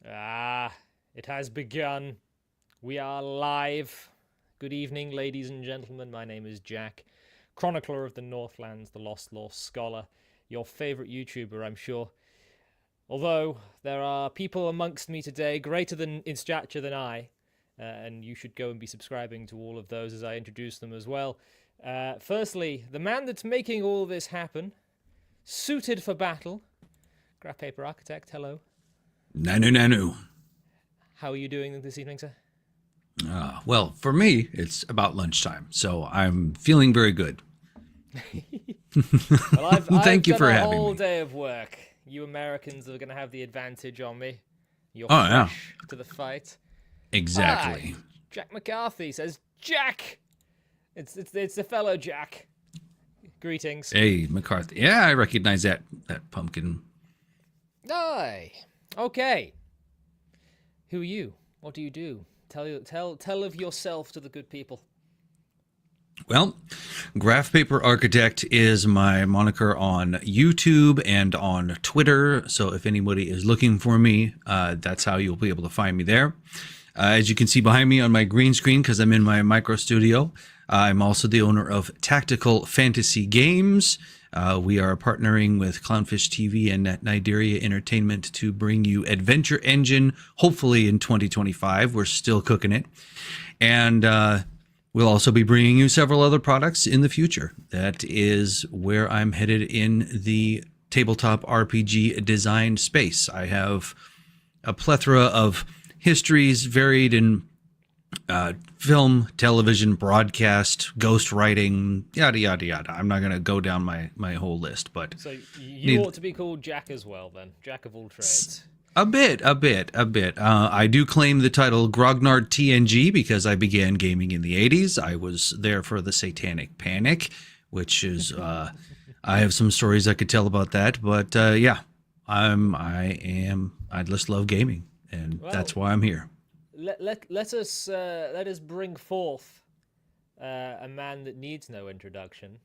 It has begun. We are live. Good evening, ladies and gentlemen. My name is Jack, chronicler of the Northlands, the Lost Lore Scholar, your favorite YouTuber, I'm sure. Although there are people amongst me today greater than in stature than I, and you should go and be subscribing to all of those as I introduce them as well. Firstly, the man that's making all this happen, suited for battle, GraphPaperArchitect, hello. Nanu. How are you doing this evening, sir? Well, for me, it's about lunchtime, so I'm feeling very good. Well, I've Thank you done for a having whole me. day of work. You Americans are going to have the advantage on me. You're yeah. fresh to the fight. Exactly. Hi, Jack McCarthy says, Jack! It's the fellow Jack. Greetings. Hey, McCarthy. Yeah, I recognize that pumpkin. Aye. Okay. Who are you? What do you do? Tell of yourself to the good people. Well, GraphPaperArchitect is my moniker on YouTube and on Twitter. So if anybody is looking for me, that's how you'll be able to find me there. As you can see behind me on my green screen, because I'm in my micro studio, I'm also the owner of Tactical Fantasy Games. We are partnering with ClownfishTV and Nigeria Entertainment to bring you Adventure Engine, hopefully in 2025. We're still cooking it. And we'll also be bringing you several other products in the future. That is where I'm headed in the tabletop RPG design space. I have a plethora of histories varied in film, television, broadcast, ghostwriting, yada, yada, yada. I'm not going to go down my whole list, but... So you ought to be called Jack as well, then. Jack of all trades. A bit. I do claim the title Grognard TNG because I began gaming in the 80s. I was there for the Satanic Panic, which is... I have some stories I could tell about that, but yeah, I just love gaming, and that's why I'm here. Let us bring forth a man that needs no introduction,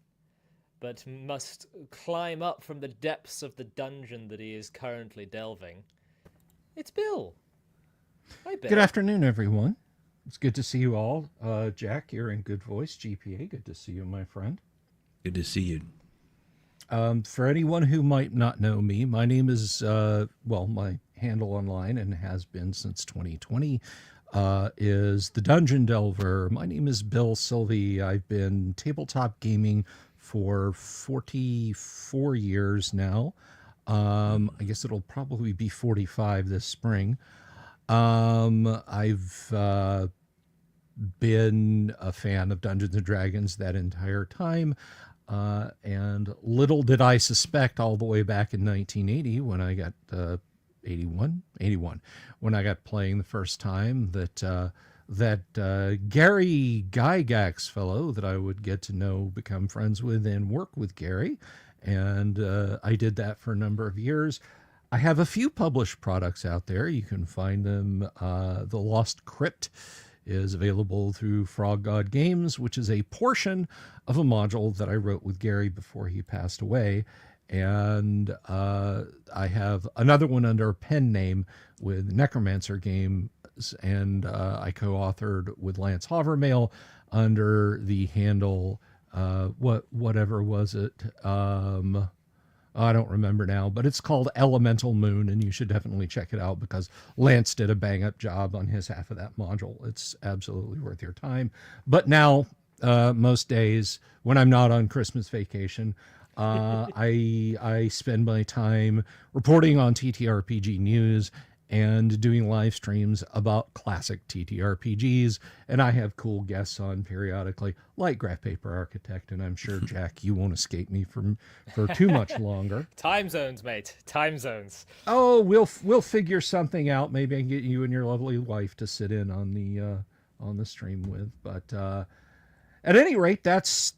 but must climb up from the depths of the dungeon that he is currently delving. It's Bill. Hi, Bill. Good afternoon, everyone. It's good to see you all. Jack, you're in good voice. GPA, good to see you, my friend. Good to see you. For anyone who might not know me, my name is, my handle online and has been since 2020 is the DungeonDelver. My name is Bill Sylvie. I've been tabletop gaming for 44 years now. I guess it'll probably be 45 this spring. I've been a fan of Dungeons and Dragons that entire time. And little did I suspect all the way back in 1980 when I got 81 when I got playing the first time that Gary Gygax fellow that I would get to know, become friends with, and work with Gary. And I did that for a number of years. I have a few published products out there. You can find them. The Lost Crypt is available through Frog God Games, which is a portion of a module that I wrote with Gary before he passed away. And I have another one under a pen name with Necromancer Games, and I co-authored with Lance Havermail under the handle, whatever was it? I don't remember now, but it's called Elemental Moon, and you should definitely check it out because Lance did a bang-up job on his half of that module. It's absolutely worth your time. But now, most days, when I'm not on Christmas vacation, I spend my time reporting on TTRPG news and doing live streams about classic TTRPGs, and I have cool guests on periodically, like GraphPaperArchitect, and I'm sure, Jack, you won't escape me for too much longer. Time zones, mate. Time zones. Oh, we'll figure something out. Maybe I can get you and your lovely wife to sit in on the stream with. But at any rate, that's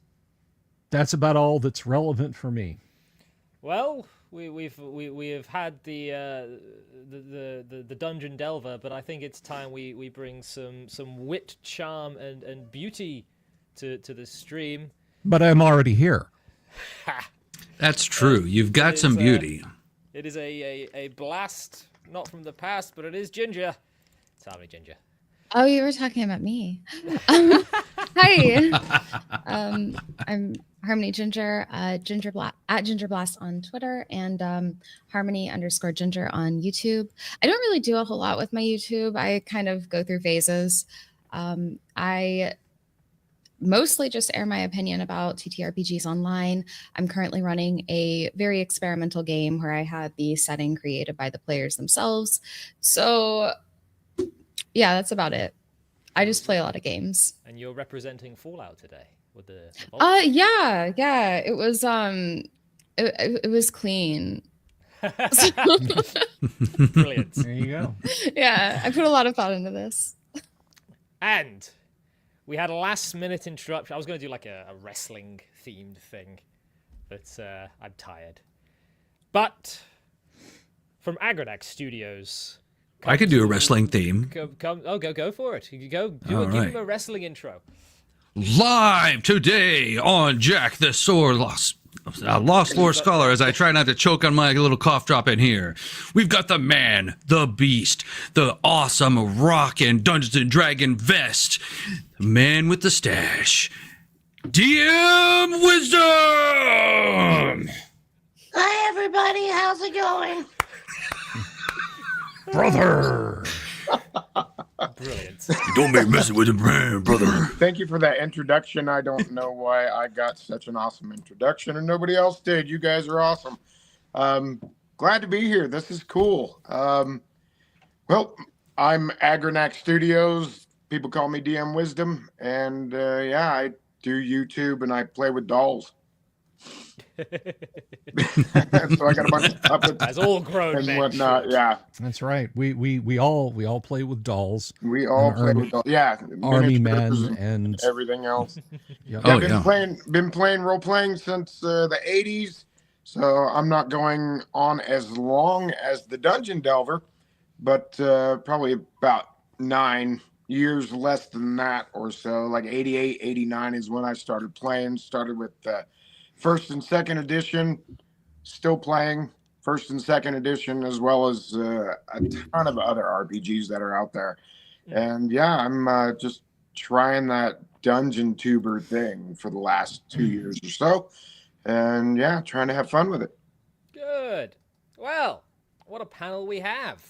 about all that's relevant for me. Well, we have had the DungeonDelver, but I think it's time we bring some wit, charm, and beauty to the stream. But I'm already here. That's true. You've got some beauty. It is a blast not from the past, but it is Ginger. It's HarmonyGinge. Oh, you were talking about me. Hi. I'm HarmonyGinge, at GingerBlast on Twitter, and Harmony_Ginger on YouTube. I don't really do a whole lot with my YouTube. I kind of go through phases. I mostly just air my opinion about TTRPGs online. I'm currently running a very experimental game where I had the setting created by the players themselves. So yeah, that's about it. I just play a lot of games. And you're representing Fallout today with the yeah. It was it was clean. Brilliant. There you go. Yeah, I put a lot of thought into this. And we had a last minute interruption. I was going to do like a wrestling themed thing, but I'm tired. But from Agranak Studios, I could do a wrestling theme. Go for it. You go give him a wrestling intro. Live today on Jack the Lost Lore Scholar, as I try not to choke on my little cough drop in here. We've got the man, the beast, the awesome rockin' Dungeons and Dragon vest, the man with the stash, DM Wisdom! Hi, everybody. How's it going? Brother! Brilliant. Don't be messing with him, brother. Thank you for that introduction. I don't know why I got such an awesome introduction and nobody else did. You guys are awesome. Glad to be here. This is cool. Well, I'm Agranak Studios. People call me DM Wisdom. And yeah, I do YouTube and I play with dolls. So I got a bunch of puppets As all grown and men whatnot. should. Yeah, That's right. We all play with dolls. we all play with dolls. Yeah, Army miniatures men and everything else. yeah. Oh, Yeah, been playing role playing since the 80s, so I'm not going on as long as the DungeonDelver, but probably about 9 years less than that or so. Like 88, 89 is when I started playing. Started with first and second edition, still playing first and second edition, as well as a ton of other RPGs that are out there. And yeah, I'm just trying that dungeon tuber thing for the last 2 years or so. And yeah, trying to have fun with it. Good. Well, what a panel we have.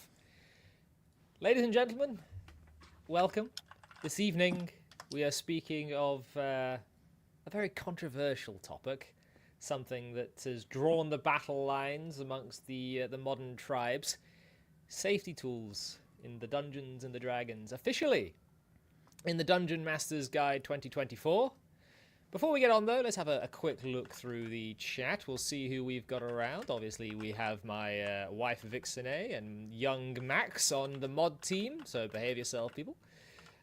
Ladies and gentlemen, welcome. This evening we are speaking of a very controversial topic, something that has drawn the battle lines amongst the modern tribes. Safety tools in the Dungeons and the Dragons, officially in the Dungeon Master's Guide 2024. Before we get on, though, let's have a quick look through the chat. We'll see who we've got around. Obviously, we have my wife, Vixene, and young Max on the mod team, so behave yourself, people.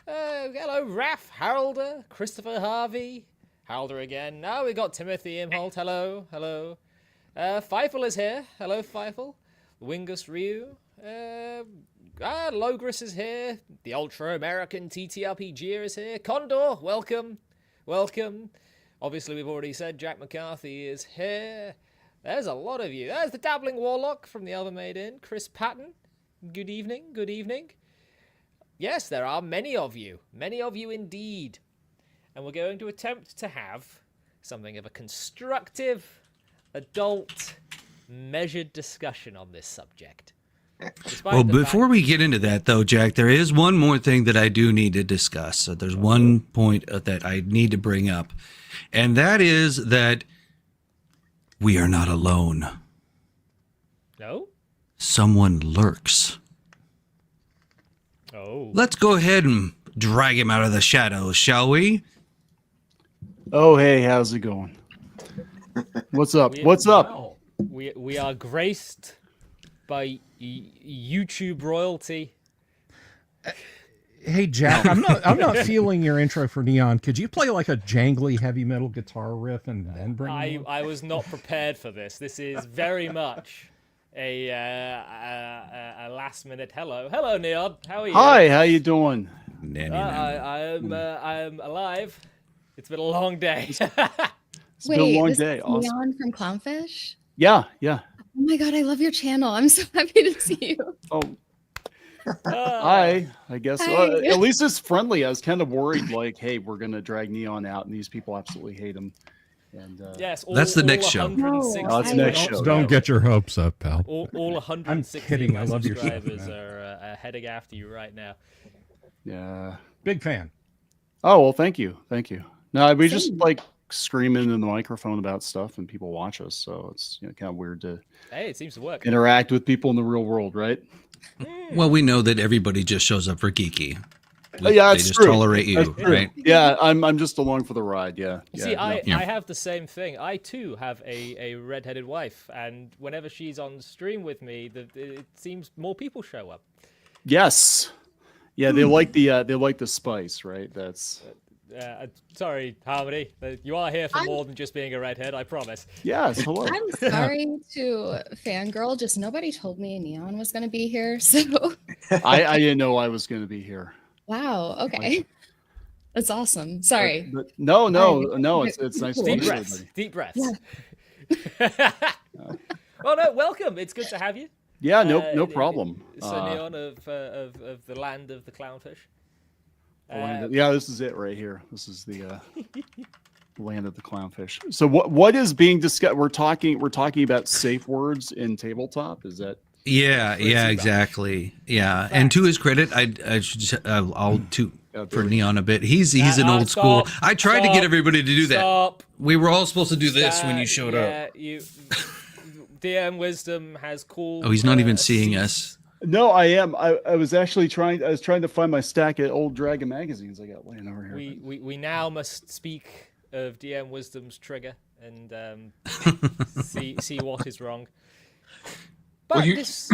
Hello, Raph, Haralder, Christopher Harvey, Haralder again. Now we got Timothy Imholt. Hello, hello. Feifel is here. Hello, Feifel. Wingus Ryu. Logris is here. The ultra-American TTRPG is here. Condor, welcome. Welcome. Obviously, we've already said Jack McCarthy is here. There's a lot of you. There's the Dabbling Warlock from the Elven Made Inn. Chris Patton. Good evening. Good evening. Yes, there are many of you. Many of you indeed. And we're going to attempt to have something of a constructive, adult, measured discussion on this subject. Well, before we get into that, though, Jack, there is one more thing that I do need to discuss. So there's one point that I need to bring up, and that is that we are not alone. No? Someone lurks. Oh. Let's go ahead and drag him out of the shadows, shall we? Oh, hey, how's it going? What's up? What's up? We are graced by YouTube royalty. Hey Jack, I'm not feeling your intro for Kneon. Could you play like a jangly heavy metal guitar riff and then bring him on? I was not prepared for this. This is very much a last minute hello. Hello, Kneon. How are you? Hi, how you doing? I'm alive. It's been a long day. It's been a long this day. is Awesome. Kneon from Clownfish? Yeah. Oh my god, I love your channel. I'm so happy to see you. Oh, Ah. I guess Hi. at least it's friendly. I was kind of worried, like, hey, we're gonna drag Kneon out, and these people absolutely hate him. And Yes, That's the next all show. 160 No, that's next show. Don't get your hopes up, pal. All 160 kidding, of I my love your stuff, subscribers man. are heading after you right now. yeah. Big fan. Oh well, thank you. No, we just Same. like screaming in the microphone about stuff, and people watch us, so it's kind of weird to Hey, it seems to work. interact with people in the real world, right? Well, we know that everybody just shows up for geeky. Yeah, They that's just true. tolerate you, That's true. right? Yeah, I'm just along for the ride. Yeah. See, yeah, no. Yeah. I have the same thing. I too have a redheaded wife, and whenever she's on stream with me, it seems more people show up. Yes. Yeah, they like the spice, right? That's Sorry, Harmony, you are here for more than just being a redhead. I promise. yes. Hello. I'm sorry to fangirl. Just nobody told me Kneon was going to be here. So, I didn't know I was going to be here. wow. Okay. That's awesome. Sorry. But no. It's nice to Deep meet breaths. everybody. Deep breaths. Well, no, welcome. It's good to have you. Yeah, no problem. So Kneon of the land of the clownfish. Yeah, this is it right here. This is the land of the clownfish. So what is being discussed? We're talking about safe words in tabletop. Is that? Yeah, exactly. Yeah, and to his credit, I should just, I'll toot for Kneon a bit. He's an old school. Stop, I tried to get everybody to do that. Stop. We were all supposed to do this when you showed up. DM Wisdom has called. Oh, he's not even a seeing cease- us. No, I am. I was actually trying. I was trying to find my stack of old Dragon magazines I got laying over here. We now must speak of DM Wisdom's trigger and see what is wrong. But Well, you, this,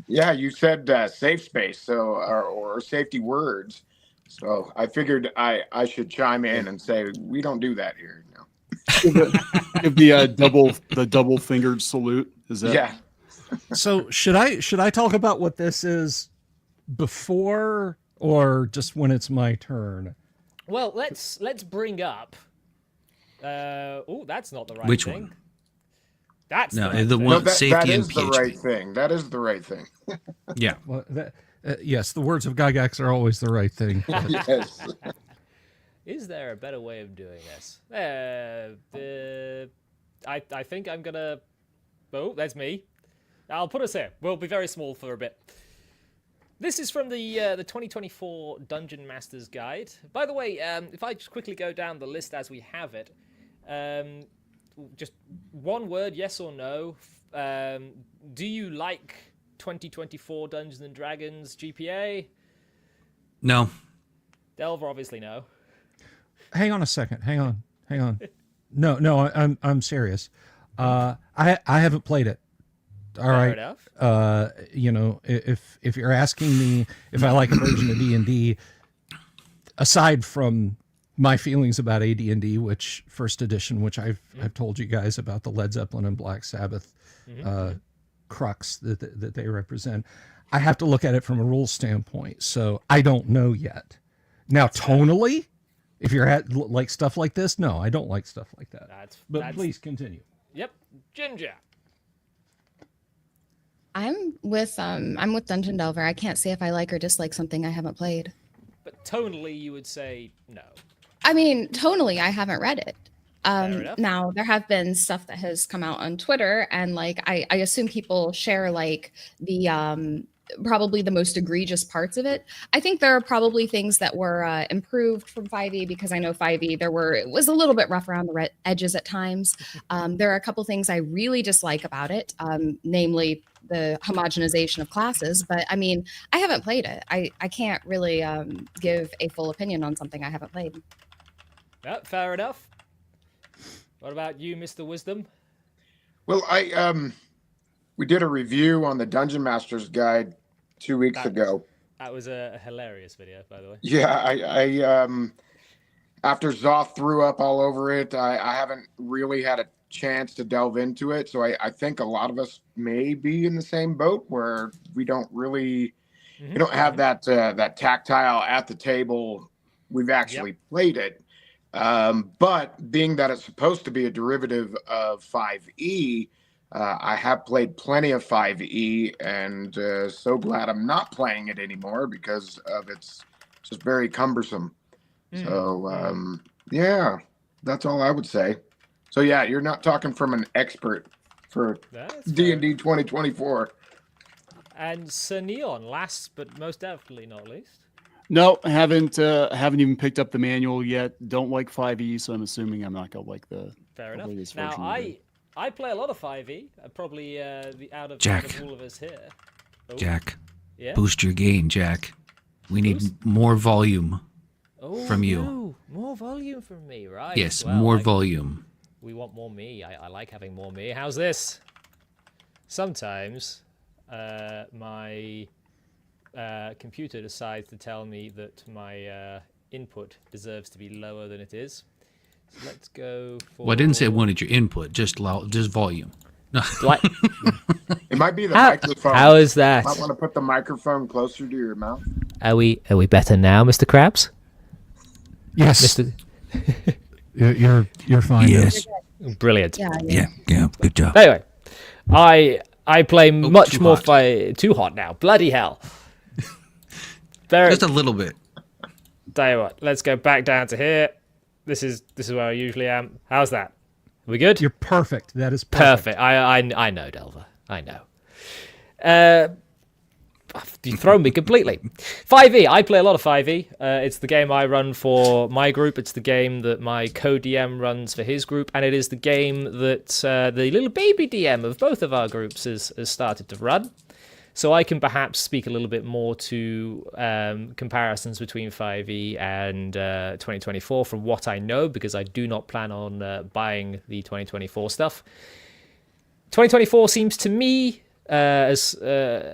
yeah, you said safe space, so or safety words. So I figured I should chime in and say we don't do that here. No. Give the double fingered salute. Is that? Yeah. So should I talk about what this is before or just when it's my turn? well, let's bring up. Oh, that's not the right Which thing. one? That's No, the right the thing. one- No, that safety is and the PHP. right thing. That is the right thing. Yeah. Well, yes, the words of Gygax are always the right thing. Yes. Is there a better way of doing this? I think I'm gonna. Oh, that's me. I'll put us here. We'll be very small for a bit. This is from the 2024 Dungeon Masters Guide. By the way, if I just quickly go down the list as we have it, just one word, yes or no. Do you like 2024 Dungeons and Dragons GPA? No. Delver, obviously no. Hang on a second. Hang on. No, I'm serious. I haven't played it. All Fair right. enough. If you're asking me if I like a version of D&D, aside from my feelings about AD&D, which first edition, which I've told you guys about the Led Zeppelin and Black Sabbath crux that they represent, I have to look at it from a rules standpoint. So I don't know yet. Now, tonally, if you're at like stuff like this, no, I don't like stuff like that. But please continue. Yep. Ginger. I'm with DungeonDelver. I can't say if I like or dislike something I haven't played. But tonally, you would say no. I mean, tonally, I haven't read it. Fair enough. Now there have been stuff that has come out on Twitter, and like I assume people share like the probably the most egregious parts of it. I think there are probably things that were improved from 5e, because I know 5e it was a little bit rough around the edges at times. There are a couple things I really dislike about it, namely the homogenization of classes. But I mean, I haven't played it. I can't really give a full opinion on something I haven't played. Yeah, fair enough. What about you, Mr. Wisdom? Well, we did a review on the Dungeon Masters Guide 2 weeks ago. That was a hilarious video, by the way. Yeah, I after Zoth threw up all over it, I haven't really had a chance to delve into it. So I think a lot of us may be in the same boat where we don't really, we don't have that that tactile at the table. We've actually played it. But being that it's supposed to be a derivative of 5e, I have played plenty of 5e, and so glad I'm not playing it anymore because of it's just very cumbersome. So yeah, that's all I would say. So yeah, you're not talking from an expert for D&D 2024. And Sir Kneon, last but most definitely not least. No, haven't even picked up the manual yet. Don't like 5e, so I'm assuming I'm not gonna like the Fair enough. latest Now version I play a lot of 5e. Probably the out of all of us here. Oh, Jack, yeah. boost your gain, Jack. We need more volume from you. No. More volume from me, right? Yes, Well, more volume. We want more me. I like having more me. How's this? Sometimes my computer decides to tell me that my input deserves to be lower than it is. So let's go for... Well, I didn't say I wanted your input, just volume. No. Like, It might be the microphone. how is that? You might want to put the microphone closer to your mouth. Are we better now, Mr. Krabs? Yes. Mr. You're fine. Yes. Brilliant. Yeah. Good job. Anyway, I play much too more hot. too hot now. Bloody hell. Very, Just a little bit. tell you what, let's go back down to here. This is where I usually am. How's that? We good? You're perfect. That is perfect. Perfect. I know, Delver. I know. You thrown me completely. 5e. I play a lot of 5e. It's the game I run for my group. It's the game that my co-DM runs for his group, and it is the game that the little baby DM of both of our groups has started to run. So I can perhaps speak a little bit more to comparisons between 5e and 2024 from what I know, because I do not plan on buying the 2024 stuff. 2024 seems to me as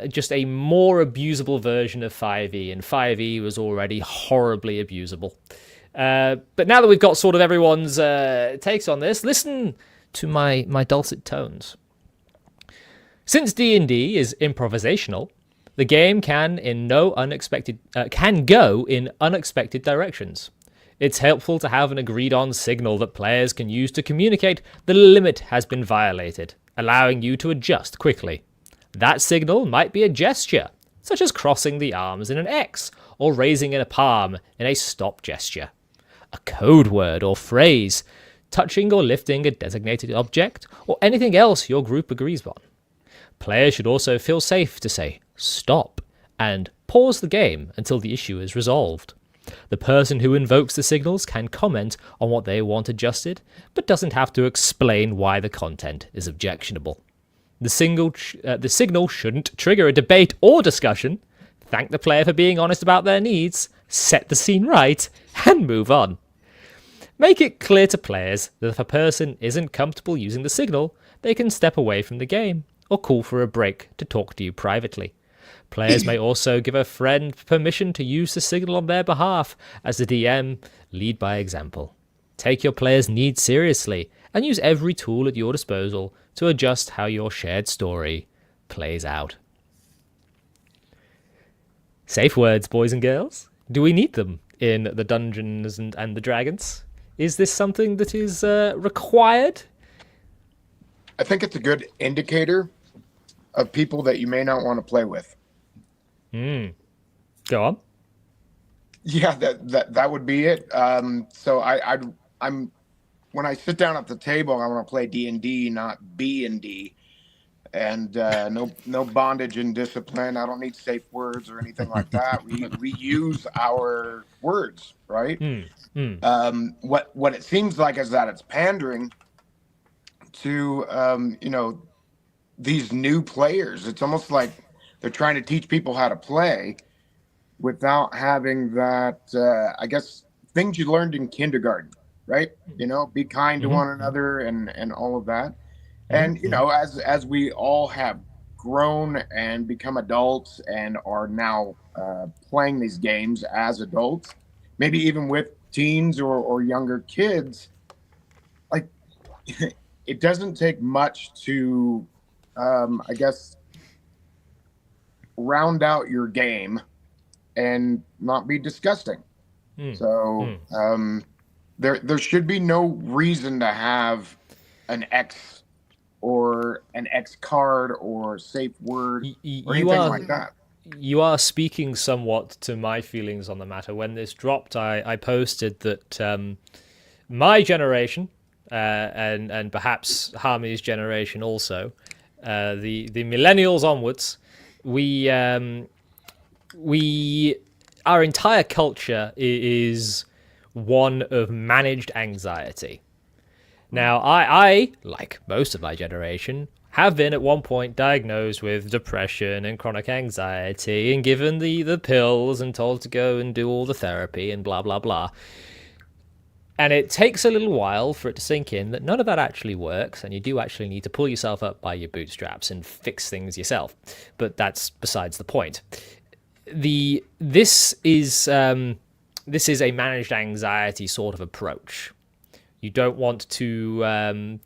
just a more abusable version of 5e, and 5e was already horribly abusable. But now that we've got sort of everyone's takes on this, listen to my dulcet tones. Since D&D is improvisational, the game can go in unexpected directions. It's helpful to have an agreed-on signal that players can use to communicate the limit has been violated, allowing you to adjust quickly. That signal might be a gesture, such as crossing the arms in an X, or raising a palm in a stop gesture. A code word or phrase, touching or lifting a designated object, or anything else your group agrees on. Players should also feel safe to say stop and pause the game until the issue is resolved. The person who invokes the signals can comment on what they want adjusted, but doesn't have to explain why the content is objectionable. The signal shouldn't trigger a debate or discussion. Thank the player for being honest about their needs, set the scene right, and move on. Make it clear to players that if a person isn't comfortable using the signal, they can step away from the game or call for a break to talk to you privately. Players may also give a friend permission to use the signal on their behalf, as the DM lead by example. Take your players' needs seriously and use every tool at your disposal to adjust how your shared story plays out. Safe words, boys and girls. Do we need them in the Dungeons and the Dragons? Is this something that is required? I think it's a good indicator of people that you may not want to play with. Go on. Yeah, that would be it. So I'm when I sit down at the table, I want to play D&D, not B&D, and no bondage and discipline. I don't need safe words or anything like that. We use our words, right? What it seems like is that it's pandering to these new players. It's almost like they're trying to teach people how to play without having that I guess things you learned in kindergarten, right? Be kind to one another and all of that. And as we all have grown and become adults and are now playing these games as adults, maybe even with teens or younger kids, like it doesn't take much to I guess round out your game and not be disgusting. So there should be no reason to have an X or an X card or safe word or You anything are like that. you are speaking somewhat to my feelings on the matter. When this dropped, I posted that my generation and perhaps Harmony's generation also, the millennials onwards, we our entire culture is one of managed anxiety. Now, I, like most of my generation, have been at one point diagnosed with depression and chronic anxiety and given the pills and told to go and do all the therapy and blah, blah, blah. And it takes a little while for it to sink in that none of that actually works, and you do actually need to pull yourself up by your bootstraps and fix things yourself. But that's besides the point. This is a managed anxiety sort of approach. You don't want to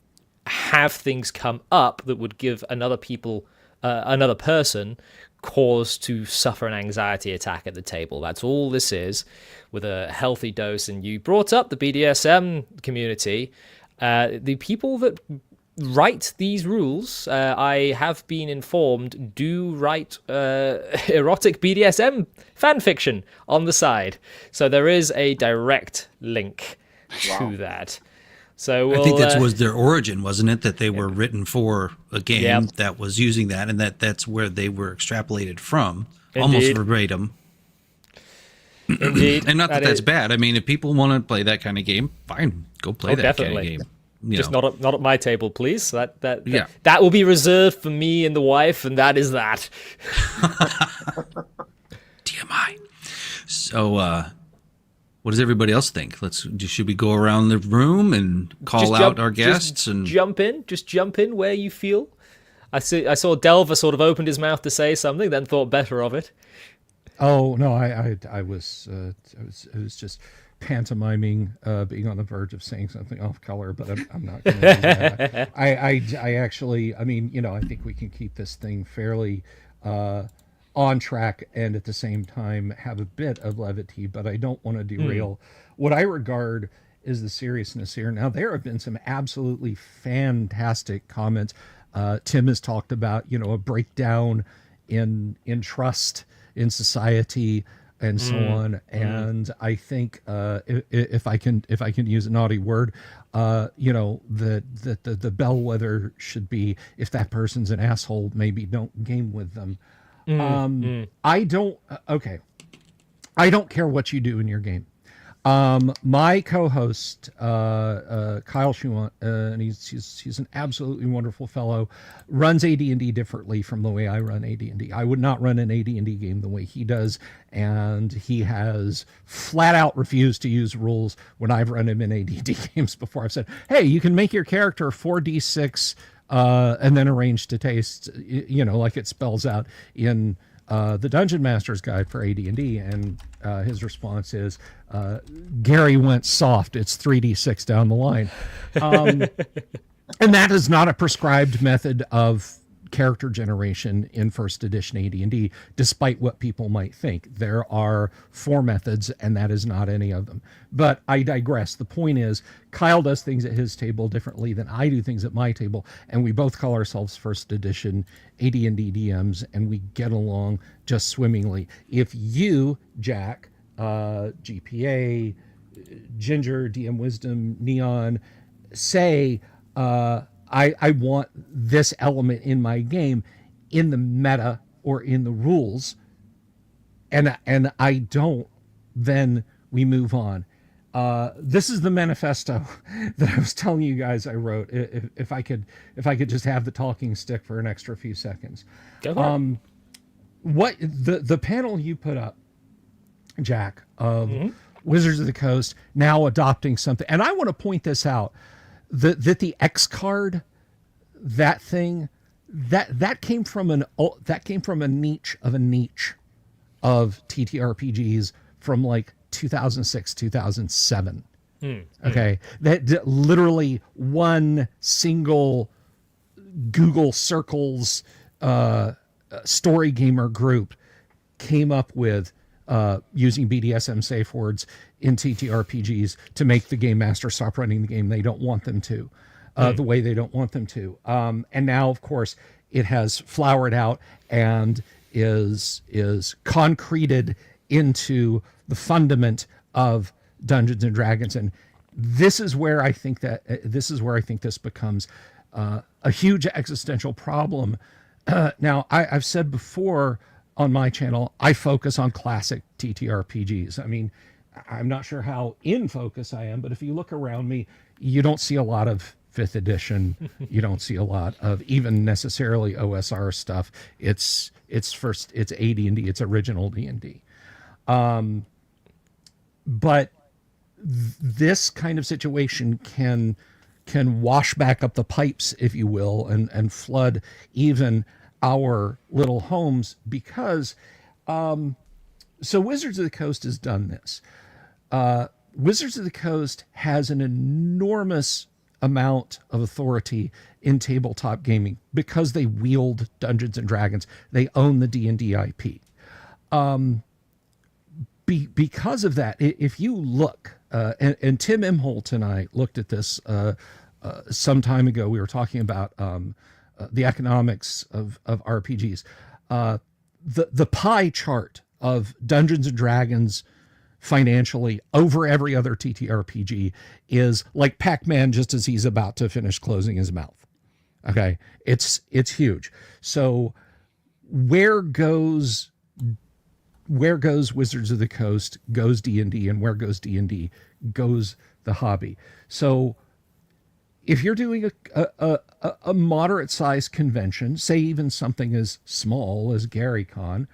have things come up that would give another person cause to suffer an anxiety attack at the table. That's all this is, with a healthy dose. And you brought up the BDSM community. The people that write these rules, I have been informed, do write erotic BDSM fan fiction on the side. So there is a direct link to that. So I think that was their origin, wasn't it? That they were written for a game that was using that, and that's where they were extrapolated from, almost verbatim. Indeed. And not that's bad. I mean, if people want to play that kind of game, fine, go play that kind of game. Just not at my table, please. That will be reserved for me and the wife, and that is that. TMI. So, what does everybody else think? Should we go around the room and call out our guests and jump in where you feel? I saw Delver sort of opened his mouth to say something, then thought better of it. Oh no, I was just pantomiming being on the verge of saying something off color, but I'm not going to do that. I actually, I mean, I think we can keep this thing fairly on track and at the same time have a bit of levity, but I don't want to derail what I regard is the seriousness here. Now, there have been some absolutely fantastic comments. Tim has talked about, a breakdown in trust in society and so on. And I think if I can use a naughty word, the bellwether should be, if that person's an asshole, maybe don't game with them. I don't care what you do in your game. My co-host, Kyle Schuant, and he's an absolutely wonderful fellow, runs AD&D differently from the way I run AD&D. I would not run an AD&D game the way he does, and he has flat out refused to use rules when I've run him in AD&D games before. I've said, hey, you can make your character 4d6 and then arrange to taste, like it spells out in the Dungeon Master's Guide for AD&D, and his response is, Gary went soft. It's 3d6 down the line. And that is not a prescribed method of character generation in first edition AD&D, despite what people might think. There are 4 methods, and that is not any of them. But I digress. The point is, Kyle does things at his table differently than I do things at my table, and we both call ourselves first edition AD&D DMs, and we get along just swimmingly. If you, Jack, GPA, Ginger, DM Wisdom, Kneon, say, I want this element in my game in the meta or in the rules, and I don't, then we move on. This is the manifesto that I was telling you guys I wrote. If I could just have the talking stick for an extra few seconds. Go for it. What the panel you put up, Jack, of Wizards of the Coast now adopting something, and I want to point this out. That the X card, that thing, that came from a niche of TTRPGs from like 2006, 2007. Okay, that literally one single Google Circles story gamer group came up with using BDSM safe words in TTRPGs to make the game master stop running the game. They don't want them to. the way they don't want them to. And now, of course, it has flowered out and is concreted into the fundament of Dungeons and Dragons. And this is where I think this becomes a huge existential problem. Now, I've said before on my channel, I focus on classic TTRPGs. I mean, I'm not sure how in focus I am, but if you look around me, you don't see a lot of 5th edition. You don't see a lot of even necessarily OSR stuff. It's AD&D, it's original D&D. But this kind of situation can wash back up the pipes, if you will, and flood even our little homes because so Wizards of the Coast has done this. Wizards of the Coast has an enormous amount of authority in tabletop gaming because they wield Dungeons and Dragons. They own the D&D IP. Because of that, if you look, and Tim Imholt and I looked at this some time ago, we were talking about the economics of RPGs. The pie chart of Dungeons and Dragons financially over every other TTRPG is like Pac-Man just as he's about to finish closing his mouth. Okay, it's huge. So where goes Wizards of the Coast goes D&D, and where goes D&D goes the hobby. So if you're doing a moderate sized convention, say even something as small as GaryCon,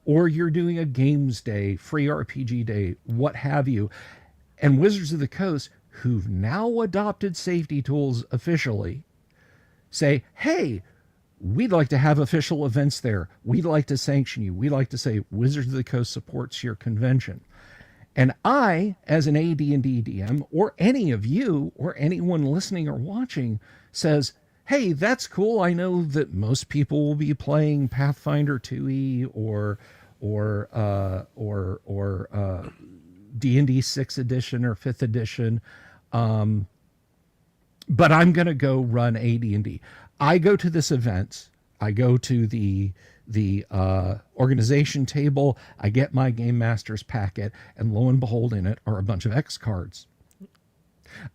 or you're doing a games day, free RPG day, what have you, and Wizards of the Coast, who've now adopted safety tools officially, say, hey, we'd like to have official events there. We'd like to sanction you. We'd like to say Wizards of the Coast supports your convention. And I, as an AD&D DM, or any of you, or anyone listening or watching, says, hey, that's cool. I know that most people will be playing Pathfinder 2e or D&D 6th edition or 5th edition. But I'm going to go run AD&D. I go to this event. I go to the organization table. I get my Game Master's packet, and lo and behold, in it are a bunch of X cards.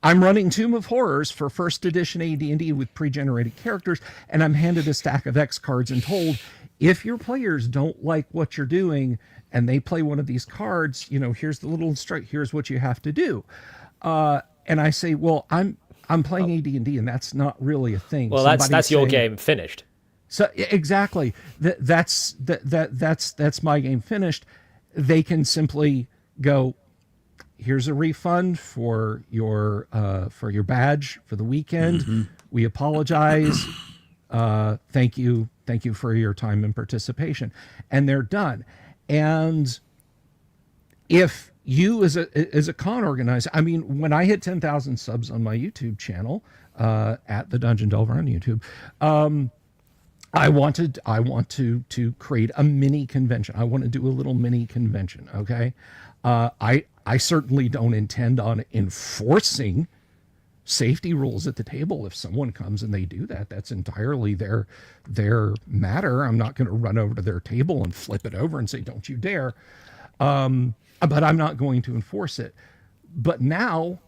I'm running Tomb of Horrors for 1st edition AD&D with pre-generated characters, and I'm handed a stack of X cards and told, if your players don't like what you're doing and they play one of these cards, here's the little here's what you have to do. And I say, well, I'm playing AD&D, and that's not really a thing. Well, that's your game finished. So exactly, that's my game finished. They can simply go, here's a refund for your badge for the weekend. Mm-hmm. We apologize. Thank you for your time and participation, and they're done. And if you as a con organizer, I mean, when I hit 10,000 subs on my YouTube channel at the DungeonDelver on YouTube, I want to create a mini convention. I want to do a little mini convention. Okay, I certainly don't intend on enforcing safety rules at the table. If someone comes and they do that, that's entirely their matter. I'm not going to run over to their table and flip it over and say, don't you dare. But I'm not going to enforce it. But now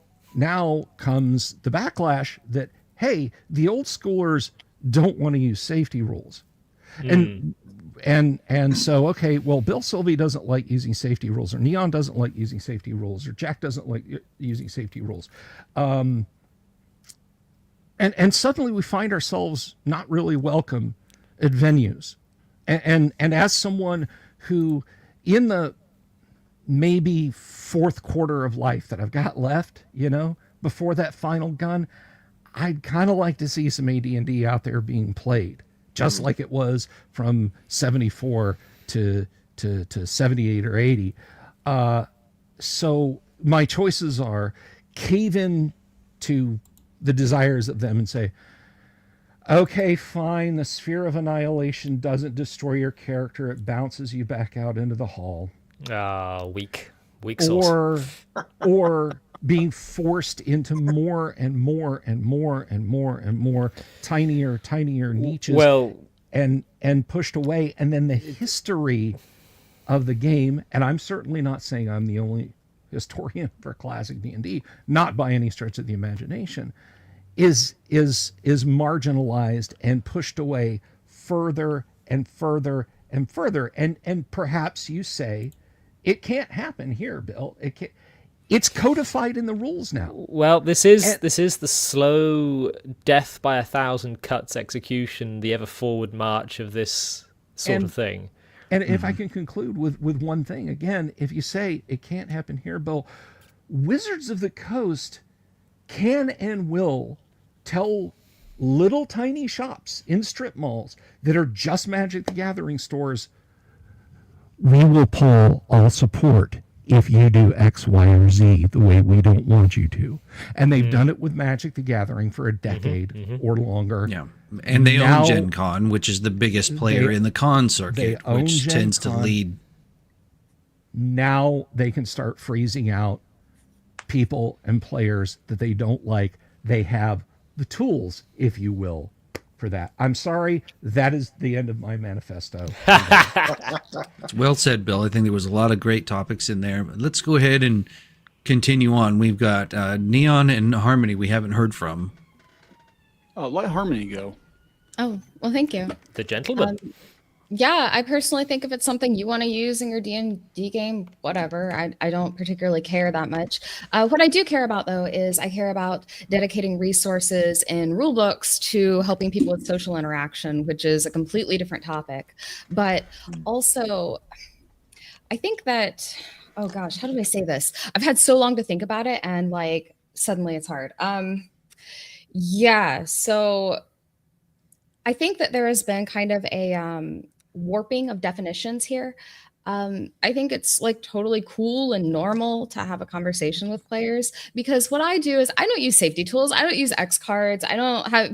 comes the backlash that, hey, the old schoolers don't want to use safety rules. And so, okay, well, Bill Sylvie doesn't like using safety rules, or Kneon doesn't like using safety rules, or Jack doesn't like using safety rules. And suddenly we find ourselves not really welcome at venues. And as someone who, in the maybe 4th quarter of life that I've got left, before that final gun, I'd kind of like to see some AD&D out there being played, just like it was from 74 to 78 or 80. So my choices are cave in to the desires of them and say, okay, fine, the sphere of annihilation doesn't destroy your character. It bounces you back out into the hall. Weak sauce. Or being forced into more and more and more and more and more tinier niches, Well, and pushed away. And then the history of the game, and I'm certainly not saying I'm the only historian for classic D&D, not by any stretch of the imagination, is marginalized and pushed away further and further and further. And perhaps you say it can't happen here, Bill. It can't. It's codified in the rules now. Well, this is the slow death by 1,000 cuts execution, the ever forward march of this sort of thing. And if I can conclude with one thing, again, if you say it can't happen here, Bill, Wizards of the Coast can and will tell little tiny shops in strip malls that are just Magic the Gathering stores, we will pull all support if you do X, Y, or Z the way we don't want you to. And they've done it with Magic the Gathering for a decade or longer. Yeah. And they own Gen Con, which is the biggest player in the con circuit, which tends to lead. Now they can start freezing out people and players that they don't like. They have the tools, if you will, for that. I'm sorry, that is the end of my manifesto. Well said, Bill. I think there was a lot of great topics in there. But let's go ahead and continue on. We've got Kneon and Harmony we haven't heard from. Oh, let Harmony go. Oh, well, thank you. The gentleman. Yeah, I personally think if it's something you want to use in your D&D game, whatever. I don't particularly care that much. What I do care about, though, is I care about dedicating resources in rulebooks to helping people with social interaction, which is a completely different topic. But also, I think that, oh gosh, how do I say this? I've had so long to think about it, and like suddenly it's hard. Yeah, so I think that there has been kind of a warping of definitions here. I think it's like totally cool and normal to have a conversation with players, because what I do is I don't use safety tools. I don't use X cards.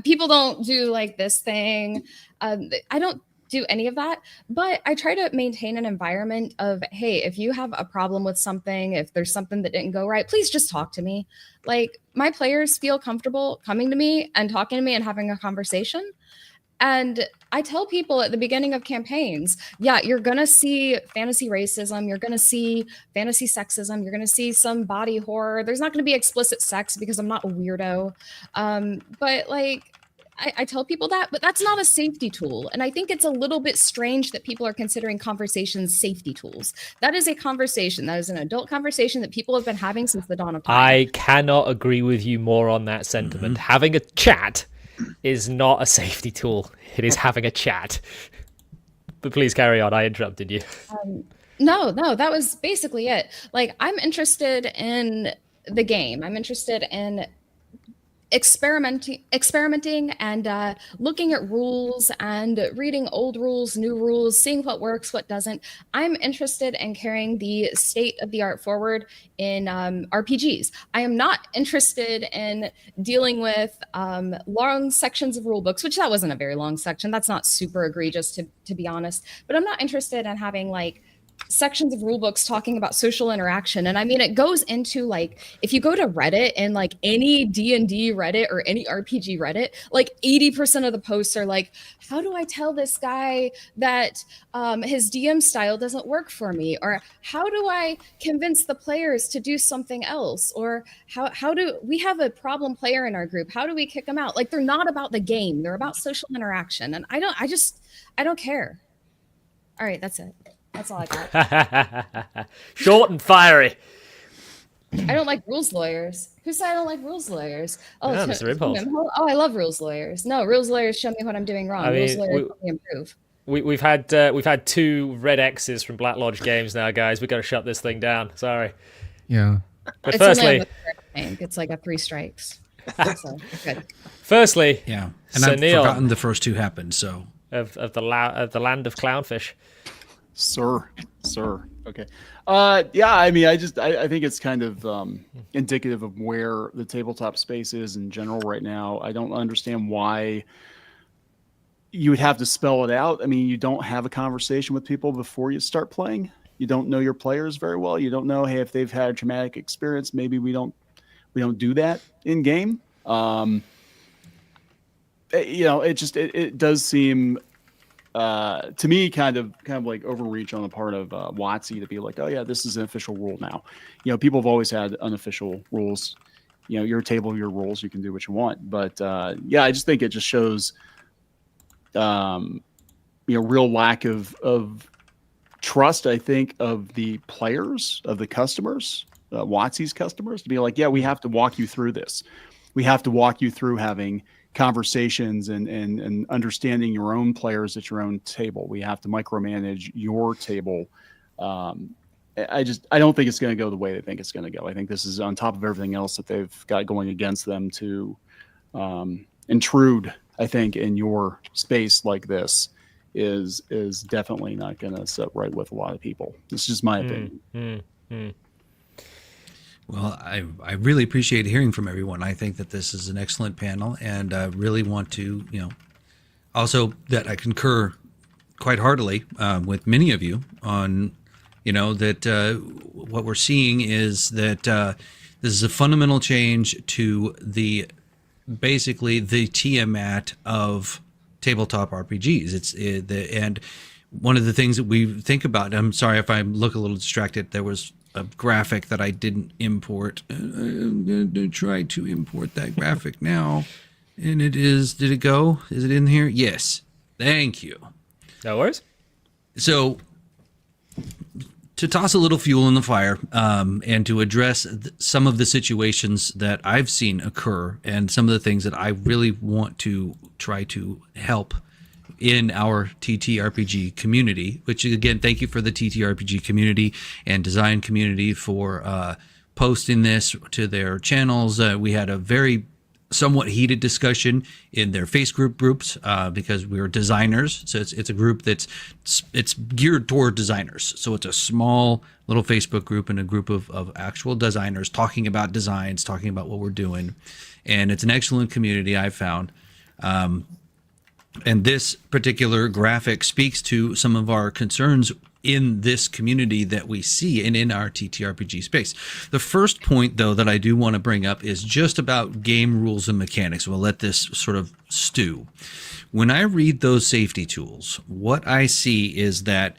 People don't do like this thing. I don't do any of that, but I try to maintain an environment of, hey, if you have a problem with something, if there's something that didn't go right, please just talk to me. Like, my players feel comfortable coming to me and talking to me and having a conversation. And I tell people at the beginning of campaigns, yeah, you're going to see fantasy racism. You're going to see fantasy sexism. You're going to see some body horror. There's not going to be explicit sex because I'm not a weirdo. But like, I tell people that, but that's not a safety tool. And I think it's a little bit strange that people are considering conversations safety tools. That is a conversation. That is an adult conversation that people have been having since the dawn of time. I cannot agree with you more on that sentiment. Having a chat is not a safety tool. It is having a chat. But please carry on. I interrupted you. No, that was basically it. Like, I'm interested in the game. I'm interested in experimenting and looking at rules and reading old rules, new rules, seeing what works, what doesn't. I'm interested in carrying the state of the art forward in RPGs. I am not interested in dealing with long sections of rule books, which that wasn't a very long section. That's not super egregious, to be honest. But I'm not interested in having like sections of rule books talking about social interaction. And I mean, it goes into like, if you go to Reddit and like any D&D Reddit or any RPG Reddit, like 80% of the posts are like, how do I tell this guy that his DM style doesn't work for me? Or how do I convince the players to do something else? Or how do we have a problem player in our group? How do we kick them out? Like, they're not about the game. They're about social interaction. And I don't care. All right, that's it. That's all I got. Short and fiery. I don't like rules lawyers. Who said I don't like rules lawyers? Oh, yeah, Mr. Impulse. Oh, I love rules lawyers. No, rules lawyers show me what I'm doing wrong. Rules lawyers help me improve. We've had 2 red X's from Black Lodge Games now, guys. We've got to shut this thing down. Sorry. Yeah. But it's firstly, it's like a 3 strikes. So, good. Firstly, yeah, and so I've Neil, forgotten the first 2 happened. So of the land of clownfish. Sir. Okay. Yeah, I mean, I think it's kind of indicative of where the tabletop space is in general right now. I don't understand why you would have to spell it out. I mean, you don't have a conversation with people before you start playing. You don't know your players very well. You don't know, hey, if they've had a traumatic experience, maybe we don't do that in game. It does seem to me kind of like overreach on the part of WotC to be like, oh yeah, this is an official rule now. People have always had unofficial rules. Your table, your rules, you can do what you want. But yeah, I just think it just shows real lack of trust, I think, of the players, of the customers, WotC's customers, to be like, yeah, we have to walk you through this. We have to walk you through having conversations and understanding your own players at your own table. We have to micromanage your table. I don't think it's going to go the way they think it's going to go. I think this is on top of everything else that they've got going against them to intrude, I think, in your space like this is definitely not going to sit right with a lot of people. It's just my opinion. Well, I really appreciate hearing from everyone. I think that this is an excellent panel, and I really want to, also that I concur quite heartily with many of you on, that what we're seeing is that this is a fundamental change to basically the Tiamat of tabletop RPGs. And one of the things that we think about, I'm sorry if I look a little distracted, there was a graphic that I didn't import. I'm going to try to import that graphic now. And did it go? Is it in here? Yes. Thank you. No worries. So to toss a little fuel in the fire and to address some of the situations that I've seen occur and some of the things that I really want to try to help in our TTRPG community, which again, thank you for the TTRPG community and design community for posting this to their channels. We had a very somewhat heated discussion in their Facebook groups because we were designers. So it's a group it's geared toward designers. So it's a small little Facebook group and a group of actual designers talking about designs, talking about what we're doing. And it's an excellent community, I've found. And this particular graphic speaks to some of our concerns in this community that we see and in our TTRPG space. The first point, though, that I do want to bring up is just about game rules and mechanics. We'll let this sort of stew. When I read those safety tools, what I see is that,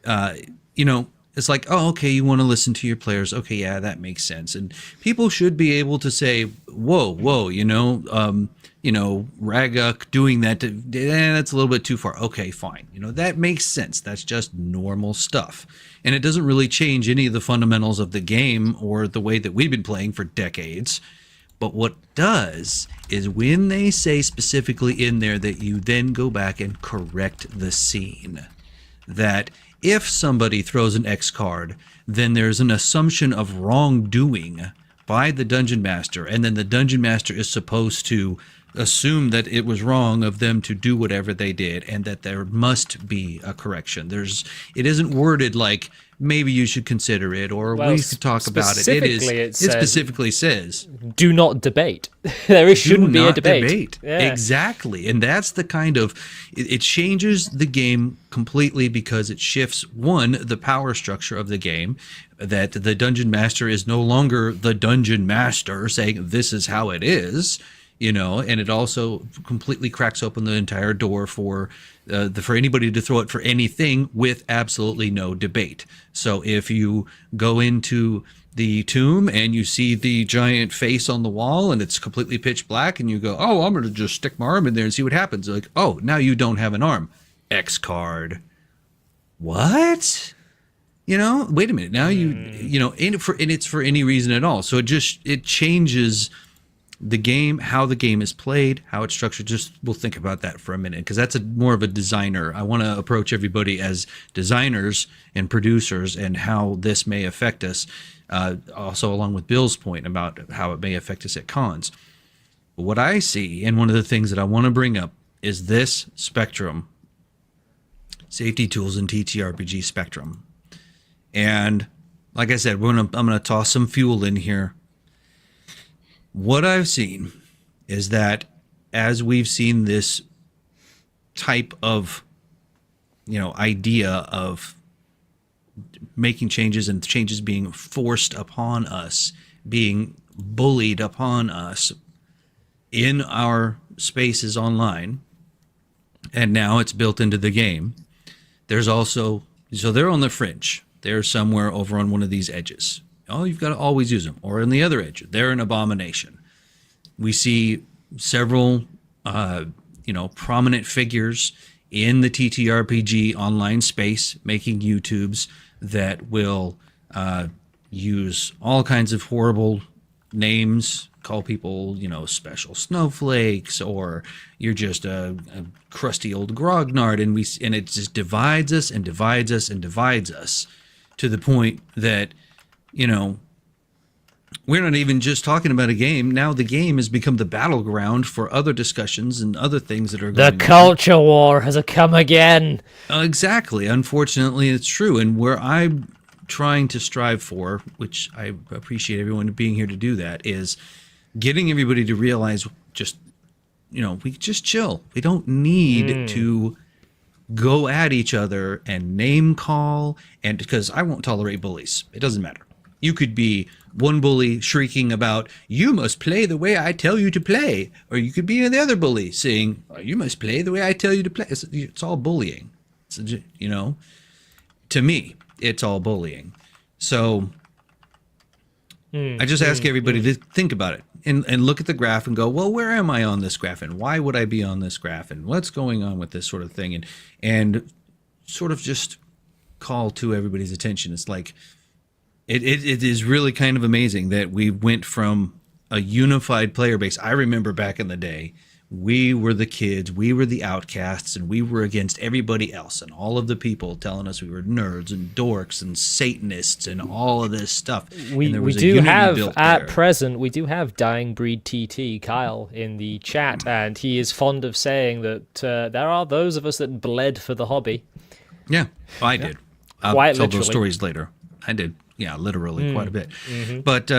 it's like, oh, okay, you want to listen to your players. Okay, yeah, that makes sense. And people should be able to say, whoa, Raguk doing that, that's a little bit too far. Okay, fine. That makes sense. That's just normal stuff. And it doesn't really change any of the fundamentals of the game or the way that we've been playing for decades. But what does is when they say specifically in there that you then go back and correct the scene, that if somebody throws an X card, then there's an assumption of wrongdoing by the dungeon master, and then the dungeon master is supposed to assume that it was wrong of them to do whatever they did, and that there must be a correction. It isn't worded like maybe you should consider it, or we could talk about it. It specifically says, do not debate. There shouldn't be a debate. Yeah. Exactly. And that's the kind of, it changes the game completely because it shifts, one, the power structure of the game, that the dungeon master is no longer the dungeon master saying this is how it is, and it also completely cracks open the entire door for anybody to throw it for anything with absolutely no debate. So if you go into the tomb and you see the giant face on the wall and it's completely pitch black and you go, oh, I'm going to just stick my arm in there and see what happens. Like, oh, now you don't have an arm. X card. What? Wait a minute. Now and it's for any reason at all. So it changes the game, how the game is played, how it's structured. We'll think about that for a minute, because that's more of a designer. I want to approach everybody as designers and producers and how this may affect us. Also, along with Bill's point about how it may affect us at cons. But what I see, and one of the things that I want to bring up, is this spectrum, safety tools and TTRPG spectrum. And like I said, I'm going to toss some fuel in here. What I've seen is that as we've seen this type of, idea of making changes and changes being forced upon us being bullied upon us in our spaces online, and now it's built into the game. There's also, so they're on the fringe. They're somewhere over on one of these edges. Oh, you've got to always use them. Or on the other edge, they're an abomination. We see several, prominent figures in the TTRPG online space making YouTubes that will use all kinds of horrible names, call people, special snowflakes, or you're just a crusty old grognard, and it just divides us and divides us and divides us to the point that, we're not even just talking about a game. Now the game has become the battleground for other discussions and other things that are going on. The culture war has come again. Exactly. Unfortunately, it's true. And where I'm trying to strive for, which I appreciate everyone being here to do that, is getting everybody to realize we just chill. We don't need to go at each other and name call, and because I won't tolerate bullies. It doesn't matter. You could be one bully shrieking about, you must play the way I tell you to play. Or you could be the other bully saying, you must play the way I tell you to play. It's all bullying. To me, it's all bullying. So I just ask everybody to think about it and look at the graph and go, well, where am I on this graph? And why would I be on this graph? And what's going on with this sort of thing? And sort of just call to everybody's attention. It's like, it is really kind of amazing that we went from a unified player base. I remember back in the day, we were the kids, we were the outcasts, and we were against everybody else, and all of the people telling us we were nerds and dorks and Satanists and all of this stuff. We do have, at present, we do have Dying Breed TT, Kyle, in the chat, and he is fond of saying that there are those of us that bled for the hobby. Yeah, I did. I'll tell those stories later. I did. Yeah, literally quite a bit. Mm-hmm. But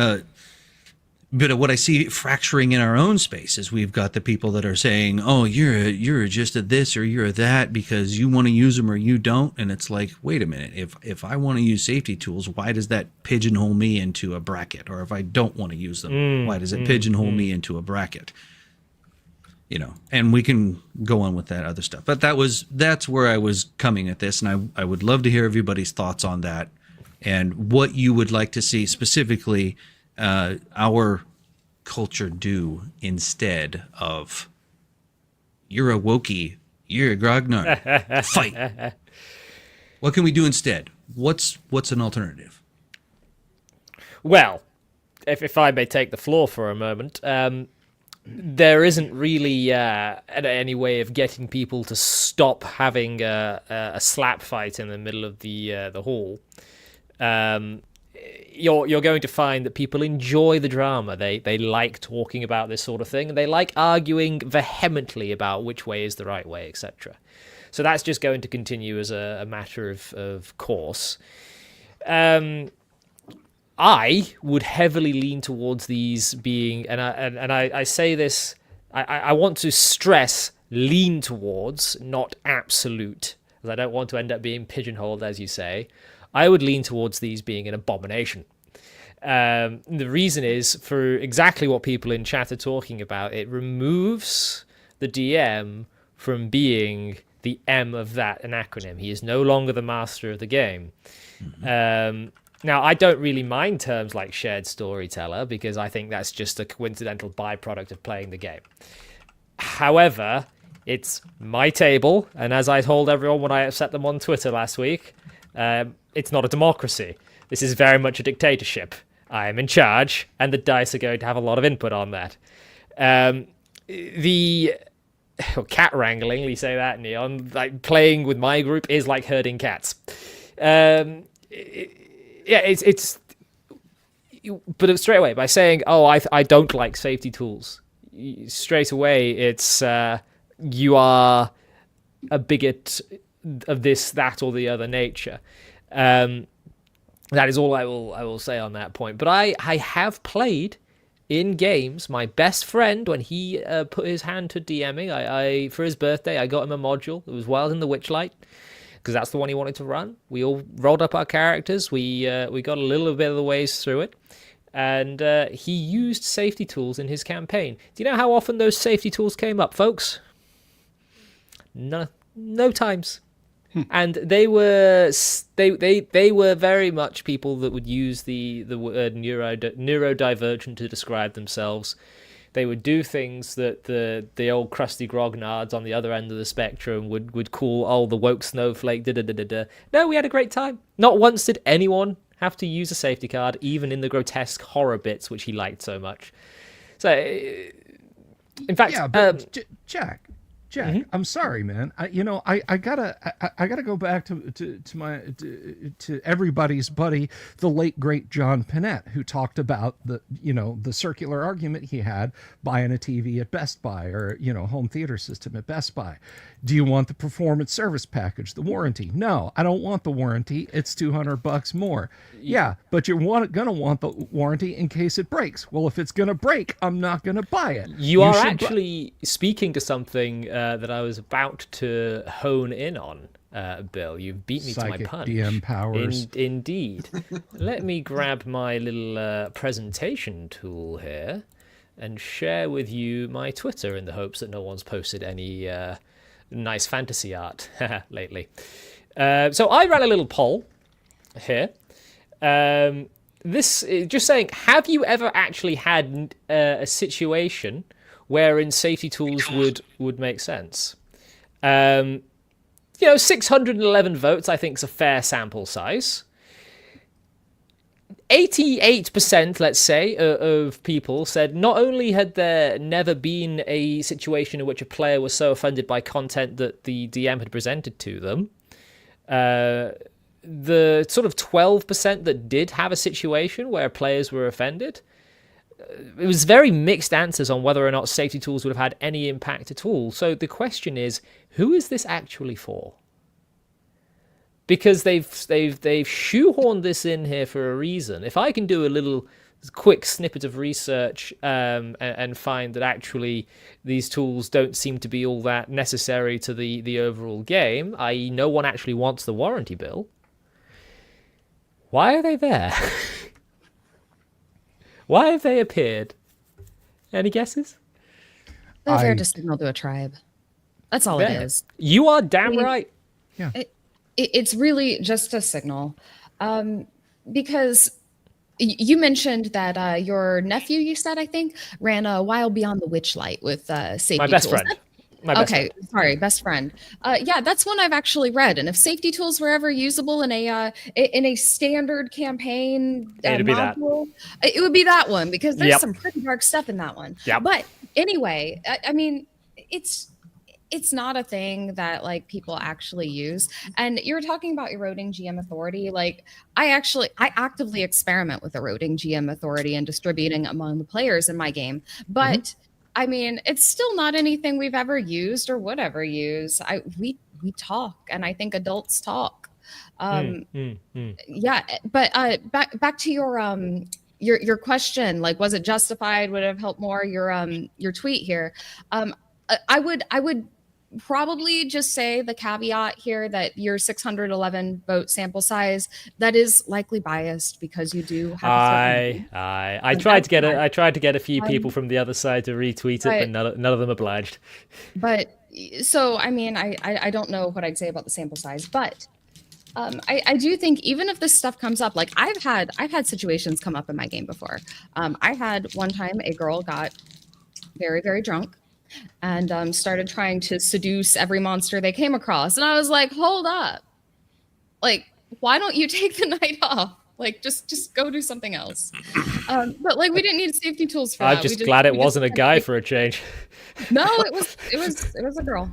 what I see fracturing in our own space is we've got the people that are saying, oh, you're just a this or you're a that because you want to use them or you don't. And it's like, wait a minute. If I want to use safety tools, why does that pigeonhole me into a bracket? Or if I don't want to use them, why does it pigeonhole me into a bracket? And we can go on with that other stuff. But that's where I was coming at this. And I would love to hear everybody's thoughts on that and what you would like to see specifically our culture do instead of you're a wokey, you're a grognard, fight. What can we do instead? What's an alternative? Well, if I may take the floor for a moment, there isn't really any way of getting people to stop having a slap fight in the middle of the hall. You're going to find that people enjoy the drama. They like talking about this sort of thing, and they like arguing vehemently about which way is the right way, etc. So that's just going to continue as a matter of course. I would heavily lean towards these being, and I say this, I want to stress lean towards, not absolute, because I don't want to end up being pigeonholed, as you say. I would lean towards these being an abomination. The reason is for exactly what people in chat are talking about. It removes the DM from being the M of that an acronym. He is no longer the master of the game. Mm-hmm. Now, I don't really mind terms like shared storyteller because I think that's just a coincidental byproduct of playing the game. However, it's my table, and as I told everyone when I upset them on Twitter last week, it's not a democracy. This is very much a dictatorship. I am in charge, and the dice are going to have a lot of input on that. Cat wrangling, we say that, Kneon, like playing with my group is like herding cats. But straight away, by saying, oh, I don't like safety tools, straight away, it's you are a bigot of this, that, or the other nature. That is all I will say on that point. But I have played in games. My best friend, when he put his hand to DMing, I for his birthday, I got him a module. It was Wild in the Witchlight, because that's the one he wanted to run. We all rolled up our characters. We got a little bit of the ways through it. and he used safety tools in his campaign. Do you know how often those safety tools came up, folks? No times. And they were very much people that would use the word neurodivergent to describe themselves. They would do things that the old crusty grognards on the other end of the spectrum would call, the woke snowflake, da-da-da-da-da. No, we had a great time. Not once did anyone have to use a safety card, even in the grotesque horror bits, which he liked so much. So, in fact... Yeah, but Jack, I'm sorry, man. I gotta go back to everybody's buddy, the late great John Panette, who talked about the circular argument he had buying a TV at Best Buy or home theater system at Best Buy. Do you want the performance service package, the warranty? No, I don't want the warranty. It's $200 more. Yeah, but you're gonna want the warranty in case it breaks. Well, if it's gonna break, I'm not gonna buy it. You are actually speaking to something that I was about to hone in on, Bill. You've beat me Psychic to my punch. DM powers. Indeed. Let me grab my little presentation tool here and share with you my Twitter in the hopes that no one's posted any nice fantasy art lately. So I ran a little poll here. This is just saying, have you ever actually had a situation wherein safety tools would make sense? 611 votes, I think, is a fair sample size. 88%, let's say, of people said not only had there never been a situation in which a player was so offended by content that the DM had presented to them, the sort of 12% that did have a situation where players were offended, it was very mixed answers on whether or not safety tools would have had any impact at all. So the question is, who is this actually for? Because they've shoehorned this in here for a reason. If I can do a little quick snippet of research and find that actually these tools don't seem to be all that necessary to the overall game, i.e. no one actually wants the warranty bill, why are they there? Why have they appeared? Any guesses? They're there to signal to a tribe. That's all it is. You are damn right. Yeah. It's really just a signal. Because you mentioned that your nephew, you said, I think, ran a Wild Beyond the Witchlight with safety My best tools. friend. Sorry, best friend. Yeah, that's one I've actually read. And if safety tools were ever usable in a standard campaign module, it would be that one, because there's some pretty dark stuff in that one. Yep. But anyway, I mean, it's not a thing that like people actually use. And you're talking about eroding GM authority. Like I actively experiment with eroding GM authority and distributing among the players in my game. But I mean, it's still not anything we've ever used or would ever use. We talk, and I think adults talk. Yeah, but back to your question, like, was it justified? Would it have helped more? Your tweet here. I would probably just say the caveat here that your 611 vote sample size, that is likely biased, because you do have I tried to get a few people from the other side to retweet it, but none of them obliged. But so I mean, I don't know what I'd say about the sample size, but I do think even if this stuff comes up, like I've had situations come up in my game before. I had one time a girl got very, very drunk and started trying to seduce every monster they came across. And I was like, hold up. Like, why don't you take the night off? Like, just go do something else. But like, we didn't need safety tools for that. I'm just glad it wasn't a guy for a change. No, it was a girl.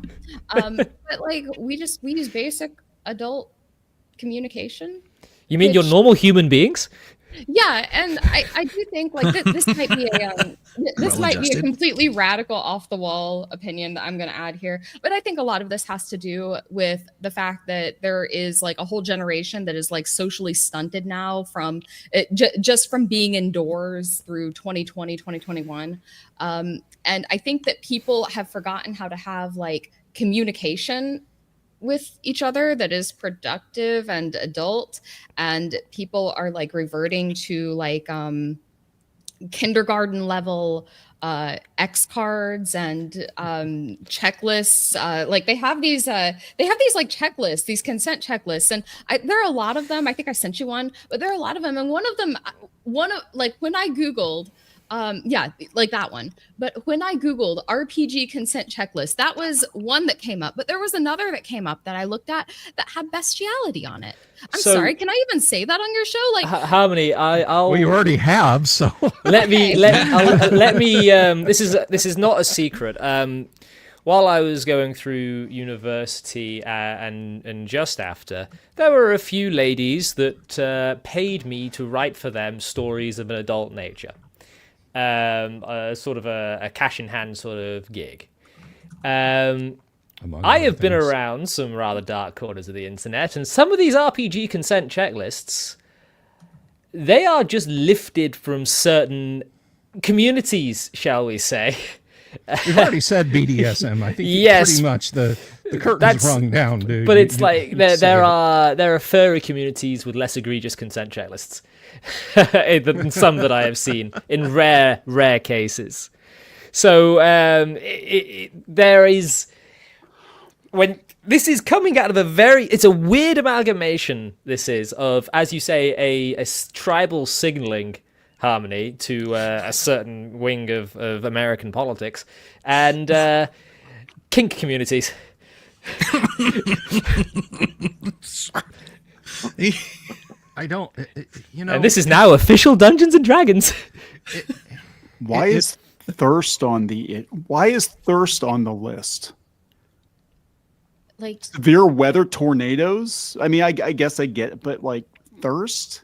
But like, we use basic adult communication. You mean you're normal human beings? Yeah, and I do think like this might be a completely radical, off the wall opinion that I'm going to add here, but I think a lot of this has to do with the fact that there is like a whole generation that is like socially stunted now from just from being indoors through 2020, 2021, and I think that people have forgotten how to have like communication with each other that is productive and adult, and people are like reverting to like kindergarten level X cards and checklists. Like they have these like checklists, these consent checklists, and there are a lot of them. I think I sent you one, but there are a lot of them, and one of like when I Googled. Yeah, like that one. But when I Googled RPG consent checklist, that was one that came up. But there was another that came up that I looked at that had bestiality on it. I'm sorry, can I even say that on your show? Like Harmony, I'll. Well, you already have, so let me. This is not a secret. While I was going through university and just after, there were a few ladies that paid me to write for them stories of an adult nature. Sort of a cash in hand sort of gig. I have been around some rather dark corners of the internet, and some of these RPG consent checklists, they are just lifted from certain communities, shall we say. You've already said BDSM. I think yes, pretty much the curtain's rung down, dude. But it's like there are furry communities with less egregious consent checklists than some that I have seen in rare cases. So there is, when this is coming out of it's a weird amalgamation. This is of, as you say, a tribal signaling, Harmony, to a certain wing of American politics and kink communities. I don't, And this is now official Dungeons and Dragons. Why is thirst on the list? Like severe weather, tornadoes. I mean, I guess I get it, but like thirst.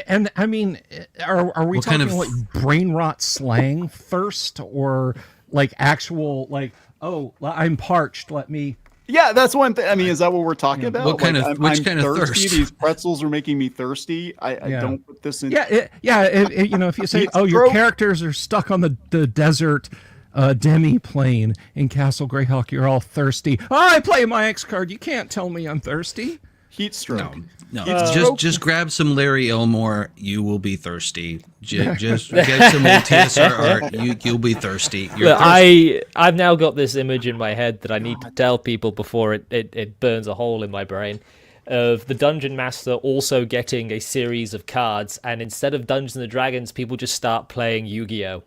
And I mean, are we talking like brain rot slang thirst, or like actual like, oh, I'm parched, let me. Yeah, that's one thing. I mean, is that what we're talking about? What kind of which kind of thirsty. thirst? These pretzels are making me thirsty. I don't put this in. If you say, oh, your characters are stuck on the desert demi plane in Castle Greyhawk, you're all thirsty. Oh, I play my X card. You can't tell me I'm thirsty. Heat stroke. No, just grab some Larry Elmore. You will be thirsty. Just get some old TSR art. You'll be thirsty. Look, I've now got this image in my head that I need to tell people before it burns a hole in my brain, of the Dungeon Master also getting a series of cards, and instead of Dungeons and Dragons, people just start playing Yu-Gi-Oh!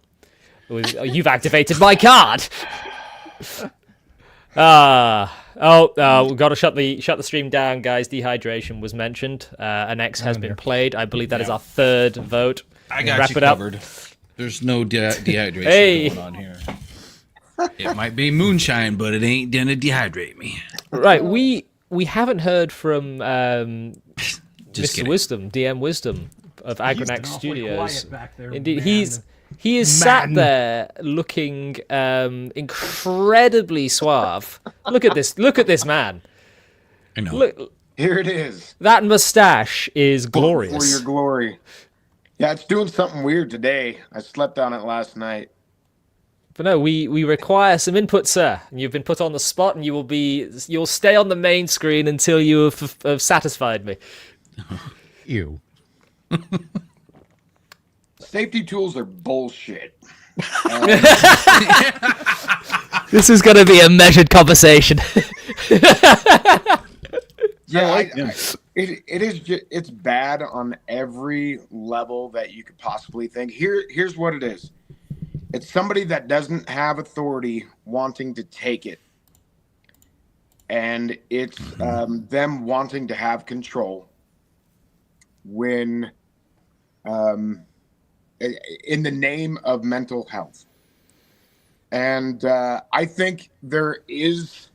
You've activated my card. We've got to shut the stream down, guys. Dehydration was mentioned. An X has been played. I believe that is our third vote. I got Wrap you it up. covered. There's no dehydration going on here. It might be moonshine, but it ain't gonna dehydrate me. Right, we haven't heard from Mr. kidding. Wisdom, DM Wisdom of Agranak Studios. Back there, Indeed, man. he is sat there looking incredibly suave. Look at this man. I know. Look, Here it is. that mustache is glorious. For your glory. Yeah, it's doing something weird today. I slept on it last night. But no, we require some input, sir. You've been put on the spot, and you'll stay on the main screen until you have satisfied me. Ew. Safety tools are bullshit. This is going to be a measured conversation. It's bad on every level that you could possibly think. Here's what it is. It's somebody that doesn't have authority wanting to take it. And it's them wanting to have control when in the name of mental health. And I think there is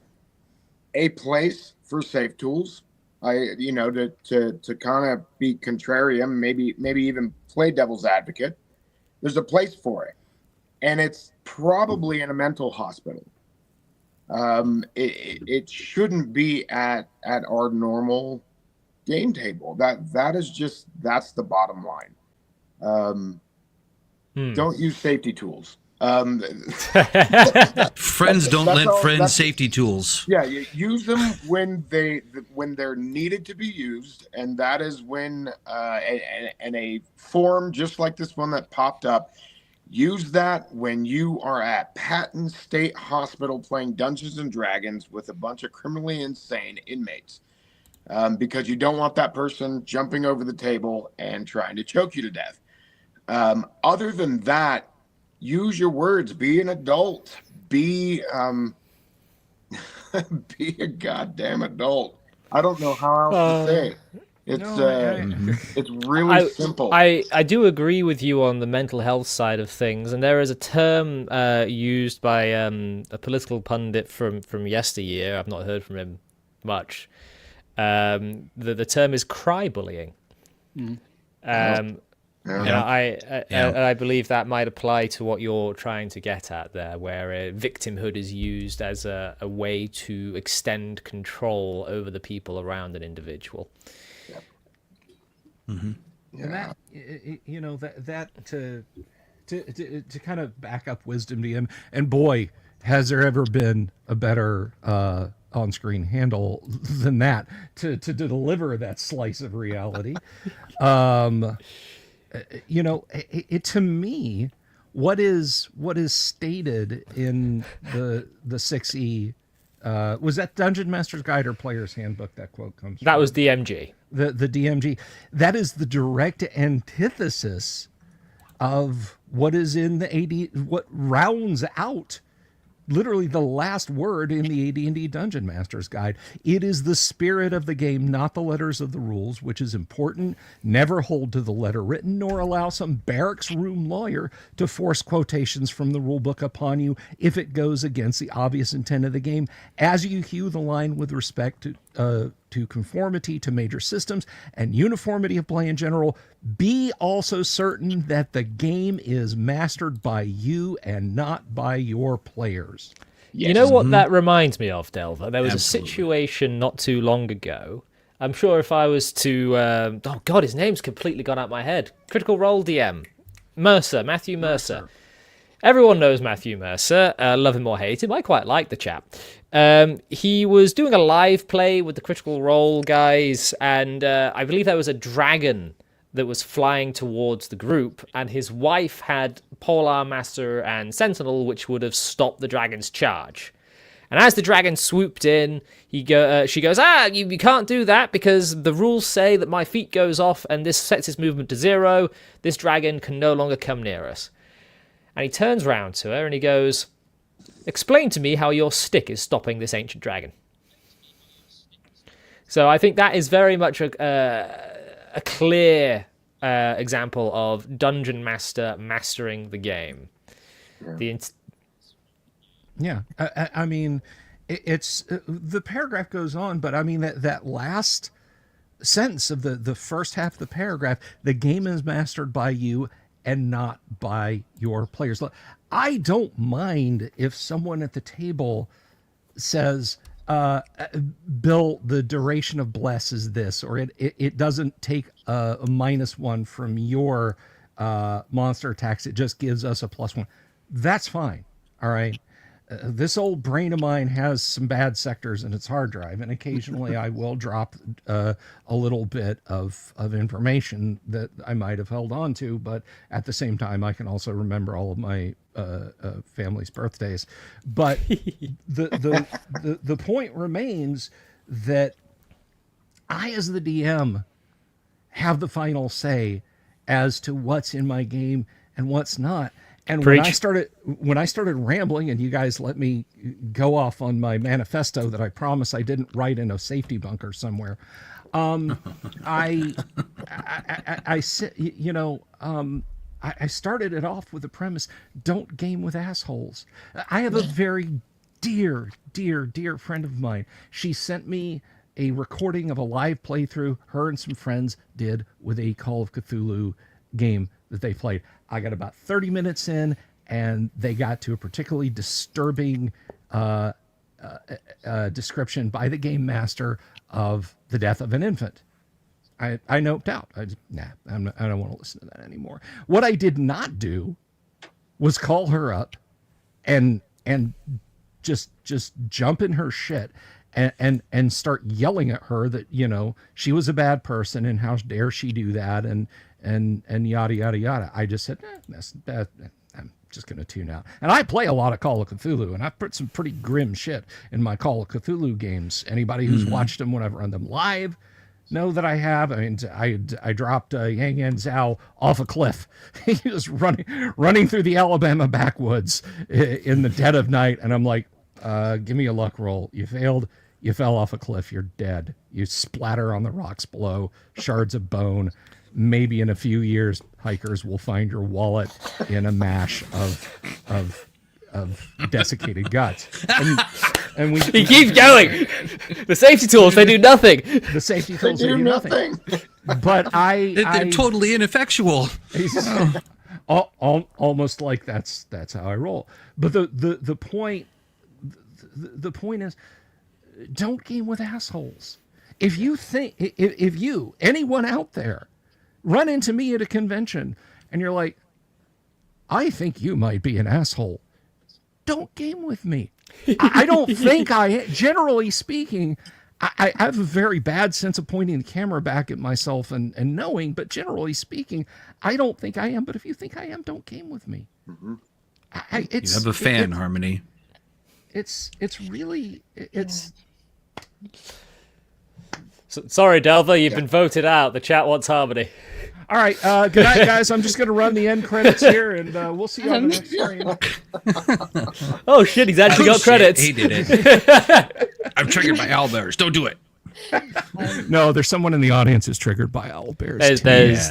a place for safe tools. To kind of be contrarian, maybe even play devil's advocate. There's a place for it, and it's probably in a mental hospital. It shouldn't be at our normal game table. That's the bottom line. Don't use safety tools. Friends don't That's lend all- friends that's- safety tools. Yeah, you use them when they're needed to be used, and that is when in a form just like this one that popped up. Use that when you are at Patton State Hospital playing Dungeons and Dragons with a bunch of criminally insane inmates, because you don't want that person jumping over the table and trying to choke you to death. Other than that, use your words. Be an adult. Be be a goddamn adult. I don't know how else to say it. It's really simple. I do agree with you on the mental health side of things, and there is a term used by a political pundit from yesteryear. I've not heard from him much. The term is cry bullying. And I believe that might apply to what you're trying to get at there, where victimhood is used as a way to extend control over the people around an individual. And that, you know, that to kind of back up Wisdom DM, and boy, has there ever been a better on-screen handle than that to deliver that slice of reality. You know, to me, what is stated in the 6E, was that Dungeon Master's Guide or Player's Handbook that quote comes from? That was DMG. The DMG. That is the direct antithesis of what is in the AD, what rounds out literally the last word in the AD&D Dungeon Master's Guide. It is the spirit of the game, not the letters of the rules, which is important. Never hold to the letter written, nor allow some barracks room lawyer to force quotations from the rulebook upon you if it goes against the obvious intent of the game. As you hew the line with respect to conformity to major systems and uniformity of play in general, be also certain that the game is mastered by you and not by your players. Yes. You know what that reminds me of, Delver? There was a situation not too long ago. I'm sure if I was to... oh, God, his name's completely gone out my head. Critical Role DM. Matthew Mercer. Everyone knows Matthew Mercer. Love him or hate him. I quite like the chap. He was doing a live play with the Critical Role guys, and I believe there was a dragon that was flying towards the group, and his wife had Polar Master and Sentinel, which would have stopped the dragon's charge. And as the dragon swooped in, she goes, you can't do that because the rules say that my feet goes off and this sets his movement to 0. This dragon can no longer come near us. And he turns round to her and he goes, explain to me how your stick is stopping this ancient dragon. So I think that is very much a clear example of Dungeon Master mastering the game. I mean, it's the paragraph goes on, but I mean that last sentence of the first half of the paragraph, the game is mastered by you and not by your players. Look, I don't mind if someone at the table says, Bill, the duration of bless is this, or it doesn't take a -1 from your monster attacks. It just gives us a +1. That's fine. All right. This old brain of mine has some bad sectors in its hard drive, and occasionally I will drop a little bit of information that I might have held on to, but at the same time, I can also remember all of my family's birthdays. But the point remains that I, as the DM, have the final say as to what's in my game and what's not. And when I started rambling and you guys let me go off on my manifesto that I promise I didn't write in a safety bunker somewhere, I started it off with the premise: don't game with assholes. I have a very dear friend of mine. She sent me a recording of a live playthrough her and some friends did with a Call of Cthulhu game that they played. I got about 30 minutes in, and they got to a particularly disturbing description by the game master of the death of an infant. I noped out. I don't want to listen to that anymore. What I did not do was call her up and just jump in her shit and start yelling at her that, you know, she was a bad person and how dare she do that and yada yada yada. I just said, that I'm just gonna tune out. And I play a lot of Call of Cthulhu, and I've put some pretty grim shit in my Call of Cthulhu games. Anybody who's watched them when I've run them live know that I have. I mean, I dropped Yang Yan Zhao off a cliff. He was running through the Alabama backwoods in the dead of night, and I'm like, give me a luck roll. You failed. You fell off a cliff. You're dead. You splatter on the rocks below, shards of bone. Maybe in a few years, hikers will find your wallet in a mash of desiccated guts. And He keeps going. The safety tools, they do nothing. The safety tools they do nothing. But they're totally ineffectual. Almost like that's how I roll. But the point is, don't game with assholes. If you anyone out there run into me at a convention and you're like, I think you might be an asshole, don't game with me. I don't think generally speaking, I have a very bad sense of pointing the camera back at myself and knowing, but generally speaking, I don't think I am. But if you think I am, don't game with me. You have a fan, Harmony. It's really. Sorry, Delver, you've been voted out. The chat wants Harmony. All right, good night, guys. I'm just going to run the end credits here, and we'll see you on the next stream. Oh, shit, he's actually got credits. He did it. I'm triggered by owlbears. Don't do it. No, there's someone in the audience who's triggered by owlbears.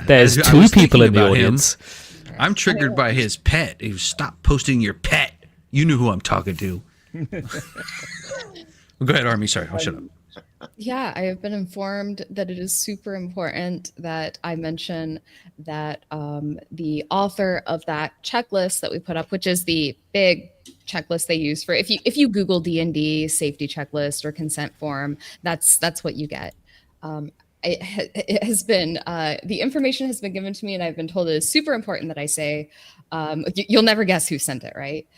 There's two people in the audience. I'm triggered by his pet. He Stop posting your pet. You knew who I'm talking to. Go ahead, Army. Sorry, I'll shut up. Yeah, I have been informed that it is super important that I mention that the author of that checklist that we put up, which is the big checklist they use for if you Google D&D safety checklist or consent form, that's what you get. It has been the information has been given to me, and I've been told it is super important that I say. You'll never guess who sent it, right?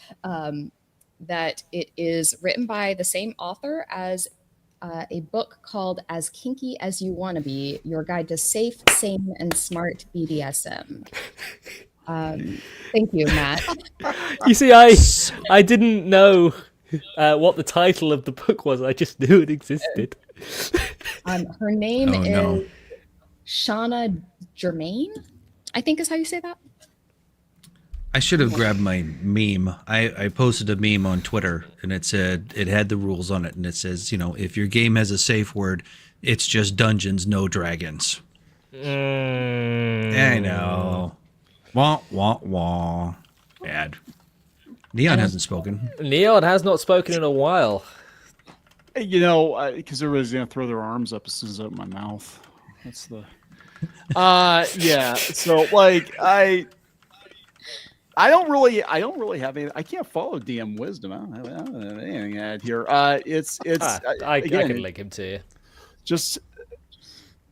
That it is written by the same author as a book called As Kinky as You Wanna Be, Your Guide to Safe, Sane, and Smart BDSM. Thank you, Matt. You see, I didn't know what the title of the book was. I just knew it existed. Her name is Shauna Germain, I think is how you say that. I should have grabbed my meme. I posted a meme on Twitter, and it said, it had the rules on it, and it says, you know, if your game has a safe word, it's just dungeons, no dragons. I know. Wah, wah, wah. Bad. Kneon hasn't spoken. Kneon has not spoken in a while. You know, because everybody's going to throw their arms up as soon as I open my mouth. That's the... yeah, so, like, I don't really have any. I can't follow DM Wisdom. I don't have anything to add here. I can link him to you. Just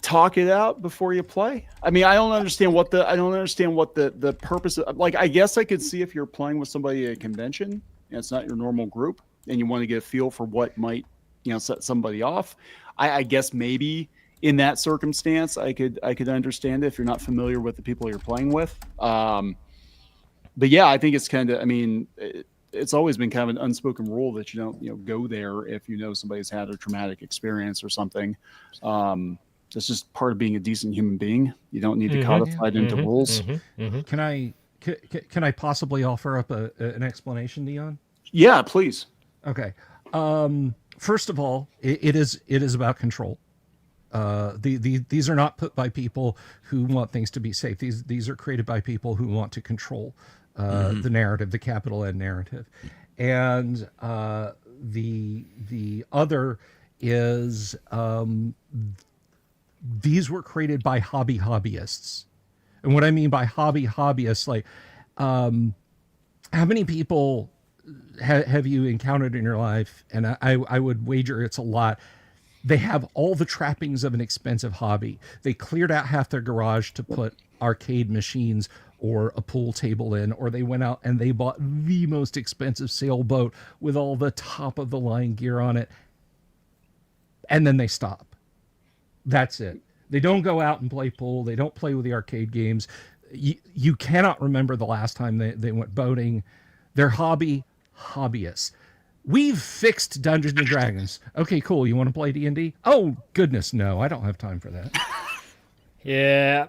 talk it out before you play. I mean, I don't understand what the purpose of. Like, I guess I could see if you're playing with somebody at a convention and it's not your normal group, and you want to get a feel for what might, you know, set somebody off. I guess maybe in that circumstance, I could understand it if you're not familiar with the people you're playing with. But yeah, I think it's kind of, I mean, it's always been kind of an unspoken rule that you don't, you know, go there if you know somebody's had a traumatic experience or something. That's just part of being a decent human being. You don't need to codify it into rules. Can I possibly offer up an explanation, Kneon? Yeah, please. Okay. First of all, it is about control. These are not put by people who want things to be safe. These are created by people who want to control the narrative, the capital N narrative. And the other is these were created by hobbyists. And what I mean by hobbyists, like how many people have you encountered in your life? And I would wager it's a lot. They have all the trappings of an expensive hobby. They cleared out half their garage to put arcade machines or a pool table in, or they went out and they bought the most expensive sailboat with all the top of the line gear on it, and then they stop. That's it. They don't go out and play pool. They don't play with the arcade games. You cannot remember the last time they went boating. They're hobbyists. We've fixed Dungeons and Dragons. Okay, cool. You want to play D&D? Oh, goodness, no. I don't have time for that. Yeah.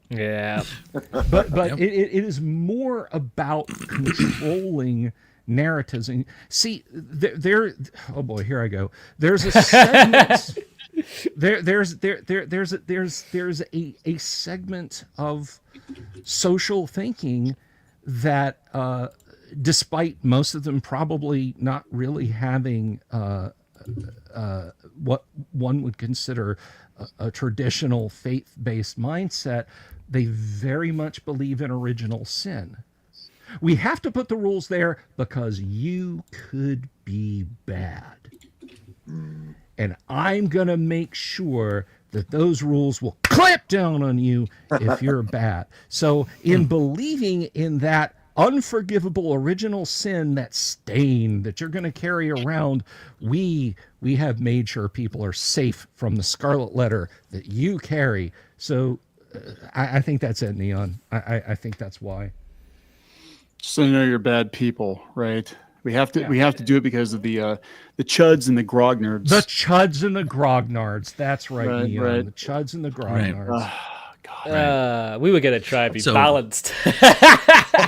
Yeah. But it is more about controlling narratives. And see, there oh boy, here I go. There's a segment there's a segment of social thinking that despite most of them probably not really having what one would consider a traditional faith-based mindset, they very much believe in original sin. We have to put the rules there because you could be bad. And I'm going to make sure that those rules will clamp down on you if you're bad. So in believing in that unforgivable original sin, that stain that you're going to carry around, we have made sure people are safe from the scarlet letter that you carry. So I think that's it, Kneon. I think that's why. So you know you're bad people, right? We have to do it because of the chuds and the grognards. The chuds and the grognards. That's right, Right, Kneon. right. The chuds and the grognards. We were going to try and be balanced.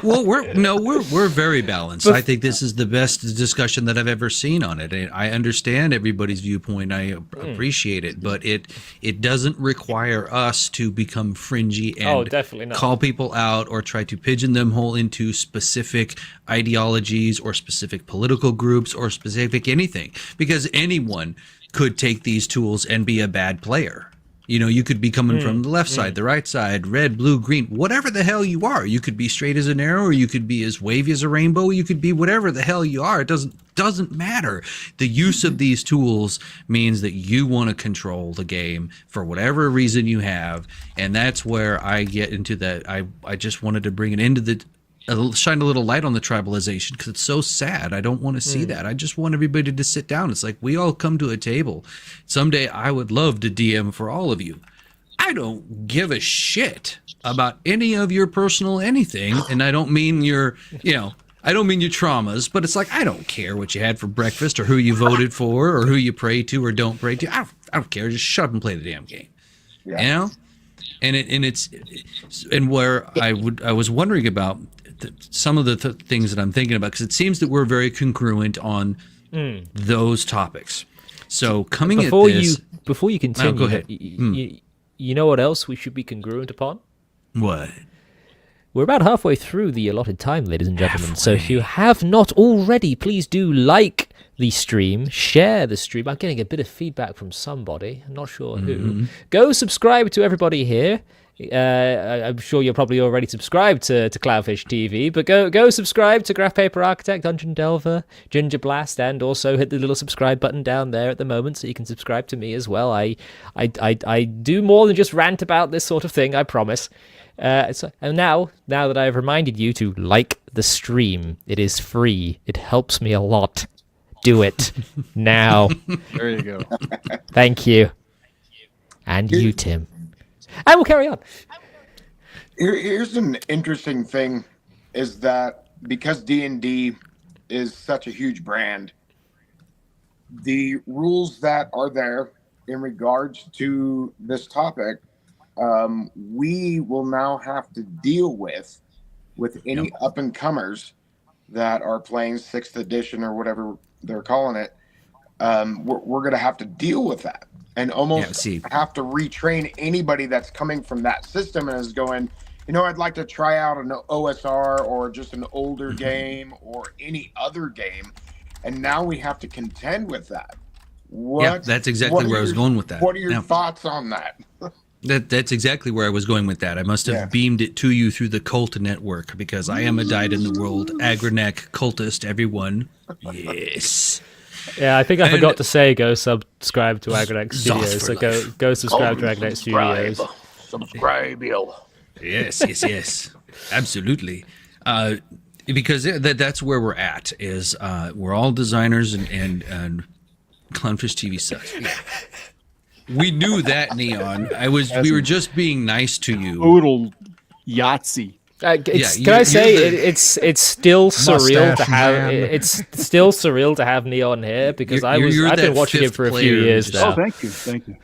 Well, we're very balanced. I think this is the best discussion that I've ever seen on it. I understand everybody's viewpoint. I appreciate it, but it doesn't require us to become fringy and definitely not. Call people out or try to pigeonhole them into specific ideologies or specific political groups or specific anything, because anyone could take these tools and be a bad player. You know, you could be coming from the left side, the right side, red, blue, green, whatever the hell you are. You could be straight as an arrow, or you could be as wavy as a rainbow. You could be whatever the hell you are. It doesn't matter. The use of these tools means that you want to control the game for whatever reason you have, and that's where I get into that. I just wanted to bring it into shine a little light on the tribalization, because it's so sad. I don't want to see that. I just want everybody to sit down. It's like we all come to a table. Someday I would love to DM for all of you. I don't give a shit about any of your personal anything, and I don't mean your, I don't mean your traumas, but it's like I don't care what you had for breakfast or who you voted for or who you pray to or don't pray to. I don't care. Just shut up and play the damn game. Yeah. You know? And where I was wondering about some of the things that I'm thinking about, because it seems that we're very congruent on those topics. So coming at this, before you continue, go ahead. You know what else we should be congruent upon? What? We're about halfway through the allotted time, ladies and gentlemen. So if you have not already, please do like the stream, share the stream. I'm getting a bit of feedback from somebody. I'm not sure who. Go subscribe to everybody here. I'm sure you're probably already subscribed to ClownfishTV, but go subscribe to GraphPaperArchitect, DungeonDelver, Ginger Blast, and also hit the little subscribe button down there at the moment so you can subscribe to me as well. I do more than just rant about this sort of thing, I promise. And now that I've reminded you to like the stream, it is free. It helps me a lot. Do it now. There you go. Thank you. And you, Tim. I will carry on. Here's an interesting thing, is that because D&D is such a huge brand, the rules that are there in regards to this topic, we will now have to deal with any up-and-comers that are playing 6th edition or whatever they're calling it. We're going to have to deal with that. And almost have to retrain anybody that's coming from that system and is going, I'd like to try out an OSR or just an older game or any other game. And now we have to contend with that. That's exactly where I was going with that. What are your thoughts on that? That's exactly where I was going with that. I must have beamed it to you through the cult network, because I am a dyed in the world Agranak cultist, everyone. Yes. Yeah, I think I forgot to say go subscribe to Agranak Studios. So go subscribe to Agranak Studios. Subscribe, yo. Yes. Absolutely. Because that's where we're at. Is we're all designers, and Clownfish TV sucks. Yeah. We knew that, Kneon. We were just being nice to you. Total Yahtzee. Can I say it's still surreal to Mustache have man. it's still surreal to have Kneon here because I've You're been that watching him fifth for a few player years just- now. Oh, thank you.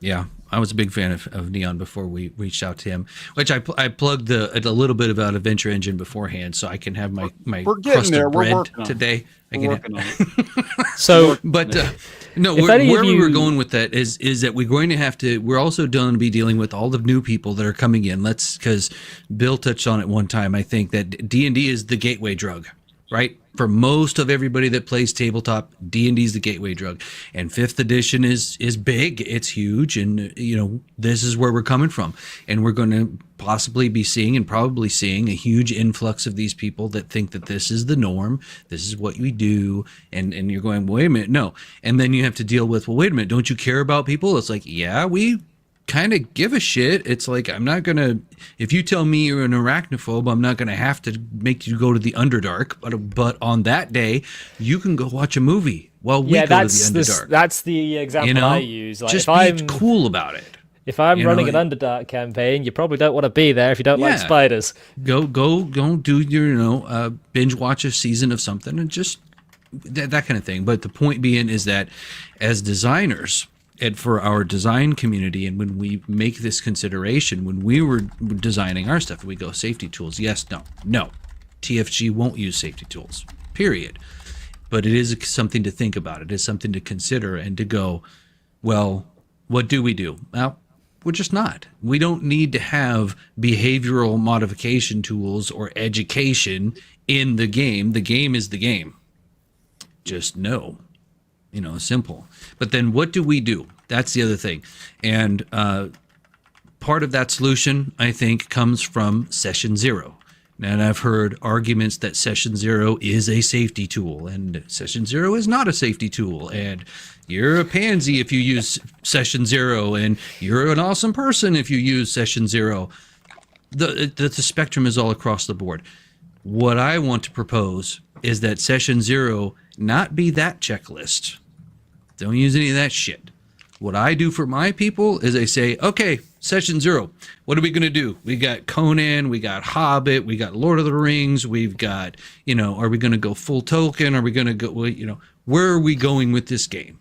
Yeah, I was a big fan of Kneon before we reached out to him, which I plugged a little bit about Adventure Engine beforehand, so I can have my We're getting crust there. of We're bread working on it. today. We're working on it. So But no, If any of where we were you- going with that is that we're going to have to. We're also going to be dealing with all the new people that are coming in. Because Bill touched on it one time. I think that D&D is the gateway drug, right? For most of everybody that plays tabletop, D&D is the gateway drug, and 5th edition is big. It's huge, and this is where we're coming from, and we're going to possibly be seeing and probably seeing a huge influx of these people that think that this is the norm, this is what we do, and you're going, wait a minute, no, and then you have to deal with, well, wait a minute, don't you care about people? It's like, yeah, we kind of give a shit. It's like, I'm not gonna, if you tell me you're an arachnophobe, I'm not gonna have to make you go to the Underdark, but on that day you can go watch a movie while we go to the Underdark. That's the example I use. Like, just if be I'm cool about it. If I'm You know, running an Underdark campaign, you probably don't want to be there if you don't like Yeah. spiders. Go do your binge watch a season of something and just that kind of thing. But the point being is that as designers, and for our design community, and when we make this consideration, when we were designing our stuff, we go safety tools. Yes, no. TFG won't use safety tools, period. But it is something to think about. It is something to consider and to go, well, what do we do? Well, we're just not. We don't need to have behavioral modification tools or education in the game. The game is the game. Just know. Simple. But then what do we do? That's the other thing. And part of that solution, I think, comes from Session Zero. And I've heard arguments that Session Zero is a safety tool, and Session Zero is not a safety tool. And you're a pansy if you use Session Zero, and you're an awesome person if you use Session Zero. The spectrum is all across the board. What I want to propose is that Session Zero not be that checklist. Don't use any of that shit. What I do for my people is I say, okay, Session Zero, what are we going to do? We got Conan, we got Hobbit, we got Lord of the Rings, we've got, are we going to go full Tolkien? Are we going to go, where are we going with this game?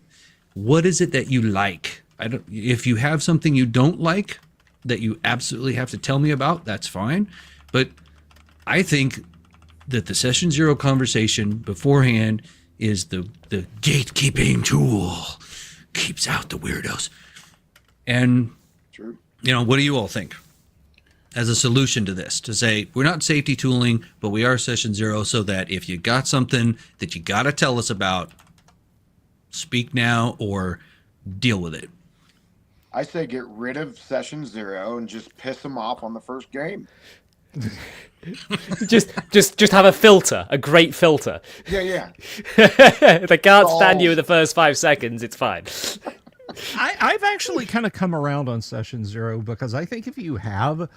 What is it that you like? If you have something you don't like that you absolutely have to tell me about, that's fine. But I think that the Session Zero conversation beforehand is the gatekeeping tool. Keeps out the weirdos. And, True. What do you all think? As a solution to this, to say, we're not safety tooling, but we are Session Zero, so that if you got something that you got to tell us about, speak now or deal with it. I say get rid of Session Zero and just piss them off on the first game. just have a filter, a great filter. Yeah. If they can't stand you in the first 5 seconds, it's fine. I've actually kind of come around on Session Zero, because I think if you have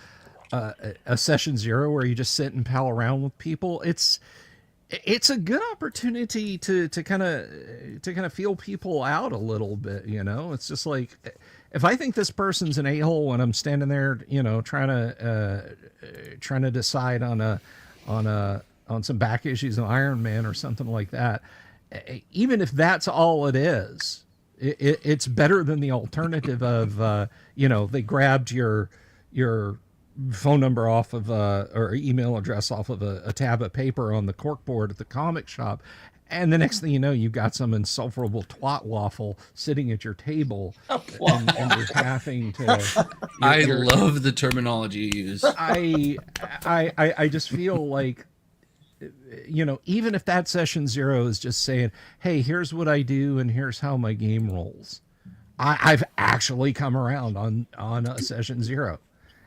a Session Zero where you just sit and pal around with people, it's a good opportunity to kind of feel people out a little bit. It's just like, if I think this person's an a-hole when I'm standing there, trying to decide on some back issues of Iron Man or something like that, even if that's all it is, it's better than the alternative of they grabbed your phone number off of or email address off of a tab of paper on the corkboard at the comic shop, and the next thing you know, you've got some insufferable twat waffle sitting at your table, and you're having to. I love the terminology you use. I just feel like, even if that Session Zero is just saying, hey, here's what I do and here's how my game rolls, I've actually come around on a Session Zero.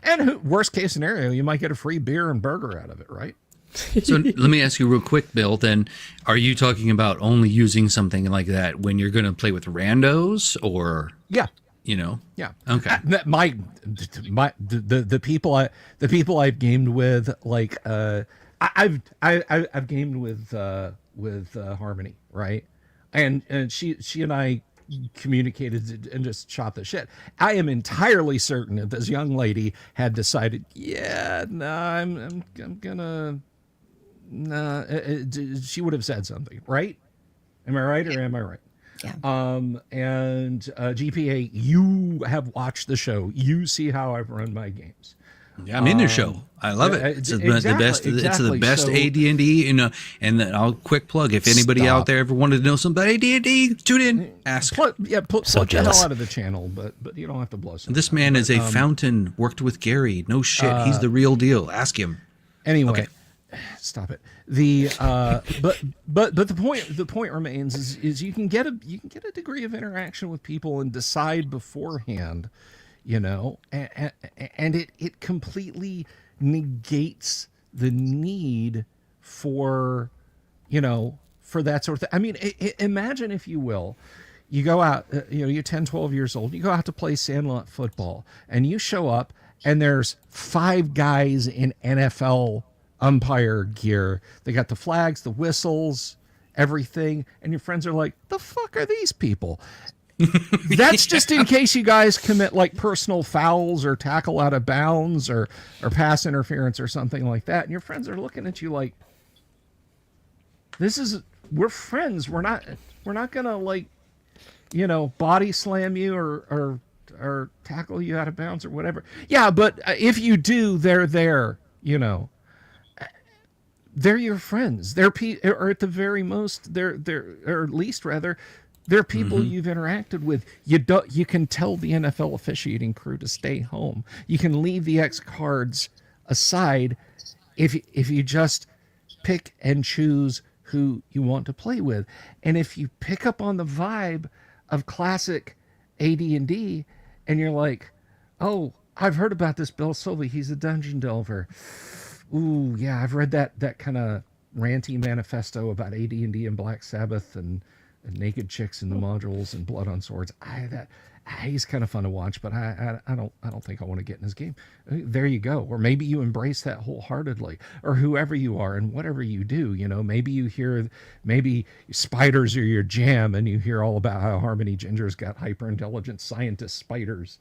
And worst case scenario, you might get a free beer and burger out of it, right? So let me ask you real quick, Bill, then, are you talking about only using something like that when you're going to play with randos, or? Yeah. You know. Yeah. Okay. The people I've gamed with, like I've gamed with Harmony, right? And she and I communicated and just shot the shit. I am entirely certain that this young lady had decided, yeah, nah, I'm gonna, nah. She would have said something, right? Am I right or am I right? Yeah. And GPA, you have watched the show. You see how I've run my games. Yeah, I'm in your show. I love it. It's the best. It's the best AD&D. You know, and then I'll quick plug. If anybody out there ever wanted to know something about AD&D, tune in. Ask. Plug the hell out of the channel, but you don't have to blow. This man is a fountain. Worked with Gary. No shit. He's the real deal. Ask him. Anyway. Okay. Stop it. But the point remains is you can get a degree of interaction with people and decide beforehand, you know, and it completely negates the need for, you know, for that sort of thing. I mean, imagine, if you will, you go out, you know, you're 10, 12 years old, you go out to play sandlot football, and you show up and there's 5 guys in NFL umpire gear. They got the flags, the whistles, everything, and your friends are like, the fuck are these people? That's just in case you guys commit like personal fouls or tackle out of bounds or pass interference or something like that, and your friends are looking at you like, we're friends, we're not gonna, like, you know, body slam you or tackle you out of bounds or whatever. Yeah, but if you do, they're there, you know. They're your friends. They're or at the very most, they're or at least rather, they're people you've interacted with. You can tell the NFL officiating crew to stay home. You can leave the X cards aside if you just pick and choose who you want to play with. And if you pick up on the vibe of classic AD&D, and you're like, oh, I've heard about this Bill Sylvie. He's a dungeon delver. Ooh, yeah, I've read that kind of ranty manifesto about AD&D and Black Sabbath and naked chicks in the modules and blood on swords. He's kind of fun to watch, but I don't think I want to get in his game. There you go. Or maybe you embrace that wholeheartedly, or whoever you are and whatever you do, you know, maybe spiders are your jam and you hear all about how HarmonyGinger's got hyper intelligent scientist spiders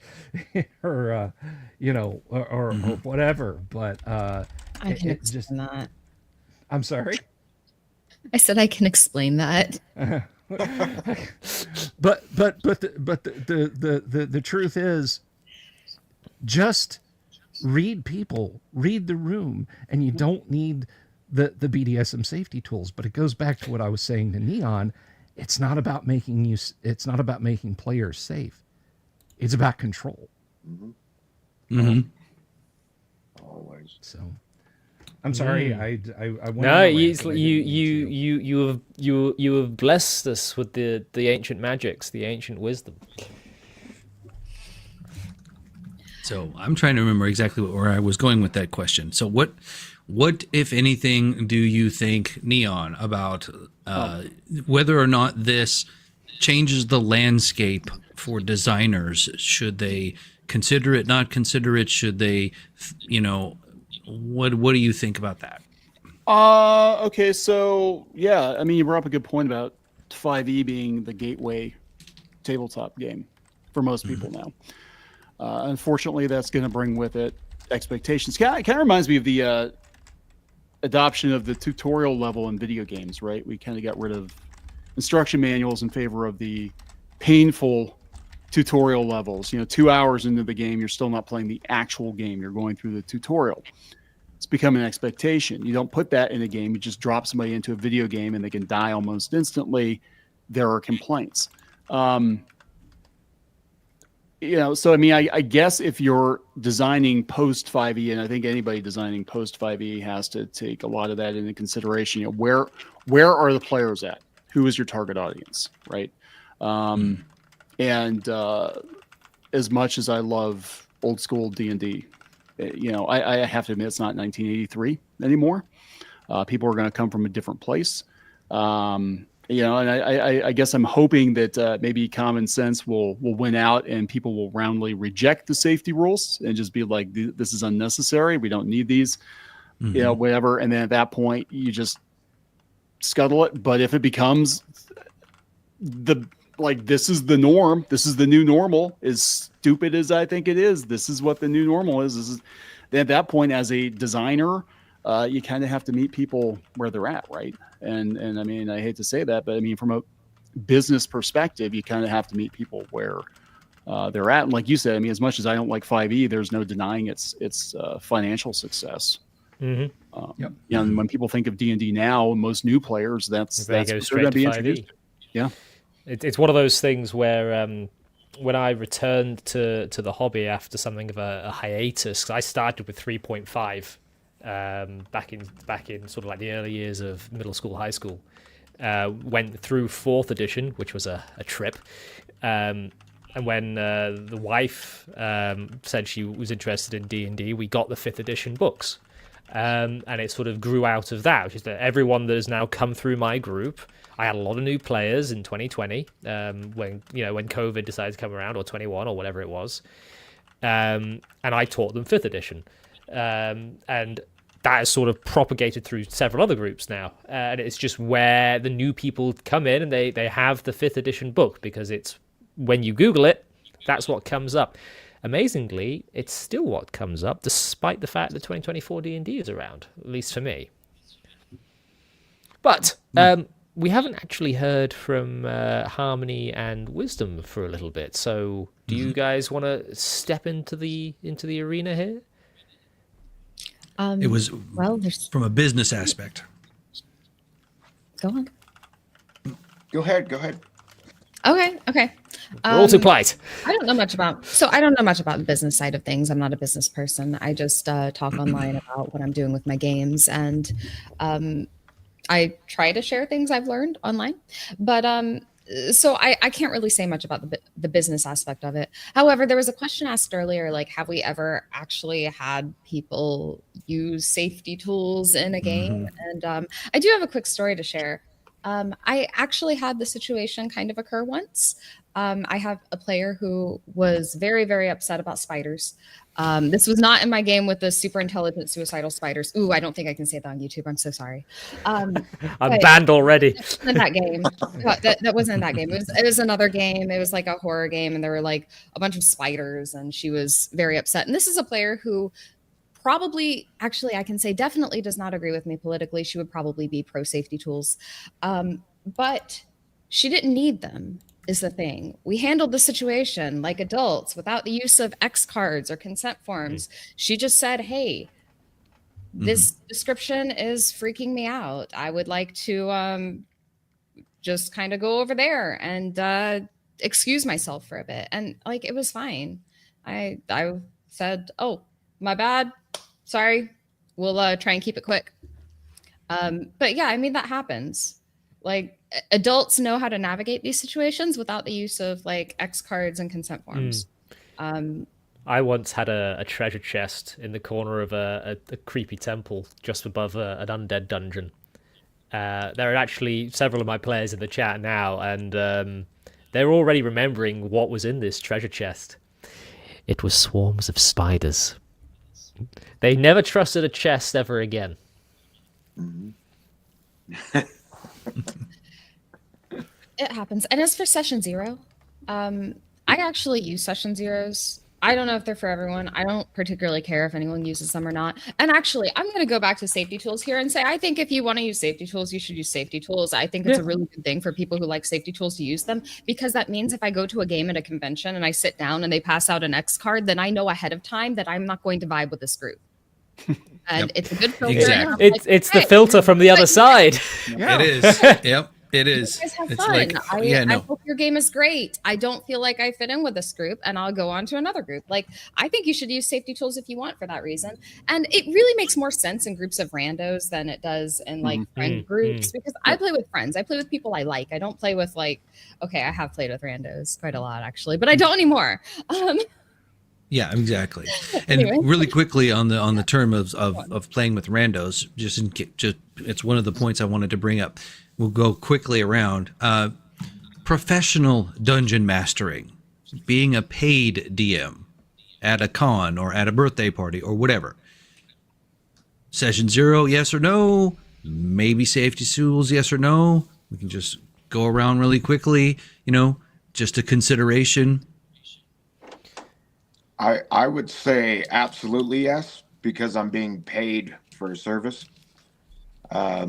you know, or whatever. But I can explain that. I'm sorry? I said I can explain that. but the truth is, just read people, read the room, and you don't need the BDSM safety tools. But it goes back to what I was saying to Kneon. It's not about making players safe. It's about control. Always. So I'm sorry. I no, you have blessed us with the ancient magics, the ancient wisdom. So I'm trying to remember exactly where I was going with that question. So what if anything do you think, Kneon, about whether or not this changes the landscape for designers? Should they consider it, not consider it? Should they, you know, what do you think about that? Okay, so yeah, I mean, you brought up a good point about 5e being the gateway tabletop game for most people now. Unfortunately, that's going to bring with it expectations. Kind of reminds me of the adoption of the tutorial level in video games, right? We kind of got rid of instruction manuals in favor of the painful tutorial levels. You know, 2 hours into the game, you're still not playing the actual game. You're going through the tutorial. It's become an expectation. You don't put that in a game. You just drop somebody into a video game and they can die almost instantly. There are complaints. You know, so I mean, I guess if you're designing post 5e, and I think anybody designing post 5e has to take a lot of that into consideration. You know, where are the players at? Who is your target audience, right? And as much as I love old school D&D, you know, I have to admit it's not 1983 anymore. People are going to come from a different place. And And I guess I'm hoping that maybe common sense will win out and people will roundly reject the safety rules and just be like, this is unnecessary. We don't need these, whatever. And then at that point, you just scuttle it. But if it becomes this is the norm, this is the new normal, as stupid as I think it is, this is what the new normal is. At that point, as a designer, you kind of have to meet people where they're at, right? And I mean, I hate to say that, but I mean, from a business perspective, you kind of have to meet people where they're at. And like you said, I mean, as much as I don't like 5e, there's no denying its financial success. And when people think of D&D now, most new players, that's what they're going to be introduced to. Yeah. It's one of those things where when I returned to the hobby after something of a hiatus, 'cause I started with 3.5 back in sort of like the early years of middle school, high school. Went through 4th edition, which was a trip. And when the wife said she was interested in D&D, we got the 5th edition books. And it sort of grew out of that, which is that everyone that has now come through my group, I had a lot of new players in 2020 when COVID decided to come around, or 21 or whatever it was. And I taught them 5th edition. And that has sort of propagated through several other groups now. And it's just where the new people come in and they have the 5th edition book, because it's, when you Google it, that's what comes up. Amazingly, it's still what comes up, despite the fact that 2024 D&D is around, at least for me. But we haven't actually heard from Harmony and Wisdom for a little bit. So do you guys want to step into the arena here? It was from a business aspect. Go on. Go ahead. Okay. We're all too polite. I don't know much about the business side of things. I'm not a business person. I just talk online about what I'm doing with my games, and I try to share things I've learned online. But so I can't really say much about the business aspect of it. However, there was a question asked earlier, like, have we ever actually had people use safety tools in a game? And I do have a quick story to share. I actually had the situation kind of occur once. I have a player who was very, very upset about spiders. This was not in my game with the super intelligent suicidal spiders. Ooh, I don't think I can say that on YouTube. I'm so sorry. I'm banned already. In that game. That wasn't in that game. It was another game. It was like a horror game, and there were like a bunch of spiders, and she was very upset. And this is a player who probably, actually, I can say definitely does not agree with me politically. She would probably be pro safety tools. But she didn't need them, is the thing. We handled the situation like adults without the use of X cards or consent forms. She just said, hey, this description is freaking me out. I would like to just kind of go over there and excuse myself for a bit. And like, it was fine. I said, oh, my bad. Sorry. We'll try and keep it quick. But yeah, I mean, that happens. Like, adults know how to navigate these situations without the use of like X cards and consent forms. I once had a treasure chest in the corner of a creepy temple just above an undead dungeon. There are actually several of my players in the chat now, and they're already remembering what was in this treasure chest. It was swarms of spiders. They never trusted a chest ever again. It happens. And as for session 0, I actually use session 0s. I don't know if they're for everyone. I don't particularly care if anyone uses them or not. And actually, I'm going to go back to safety tools here and say, I think if you want to use safety tools, you should use safety tools. I think it's a really good thing for people who like safety tools to use them, because that means if I go to a game at a convention and I sit down and they pass out an X card, then I know ahead of time that I'm not going to vibe with this group. And it's a good filter. Exactly. It's the filter from the other side. It is. Yep. It is. You guys have It's fun. like, I hope your game is great. I don't feel like I fit in with this group, and I'll go on to another group. Like, I think you should use safety tools if you want for that reason. And it really makes more sense in groups of randos than it does in like friend groups, because I play with friends. I play with people I like. I don't play with like, okay, I have played with randos quite a lot actually, but I don't anymore. Yeah, exactly. And Anyway. really quickly on the term of playing with randos, just it's one of the points I wanted to bring up. We'll go quickly around. Professional dungeon mastering, being a paid DM at a con or at a birthday party or whatever. Session 0, yes or no? Maybe safety tools, yes or no? We can just go around really quickly, just a consideration. I would say absolutely yes, because I'm being paid for a service. I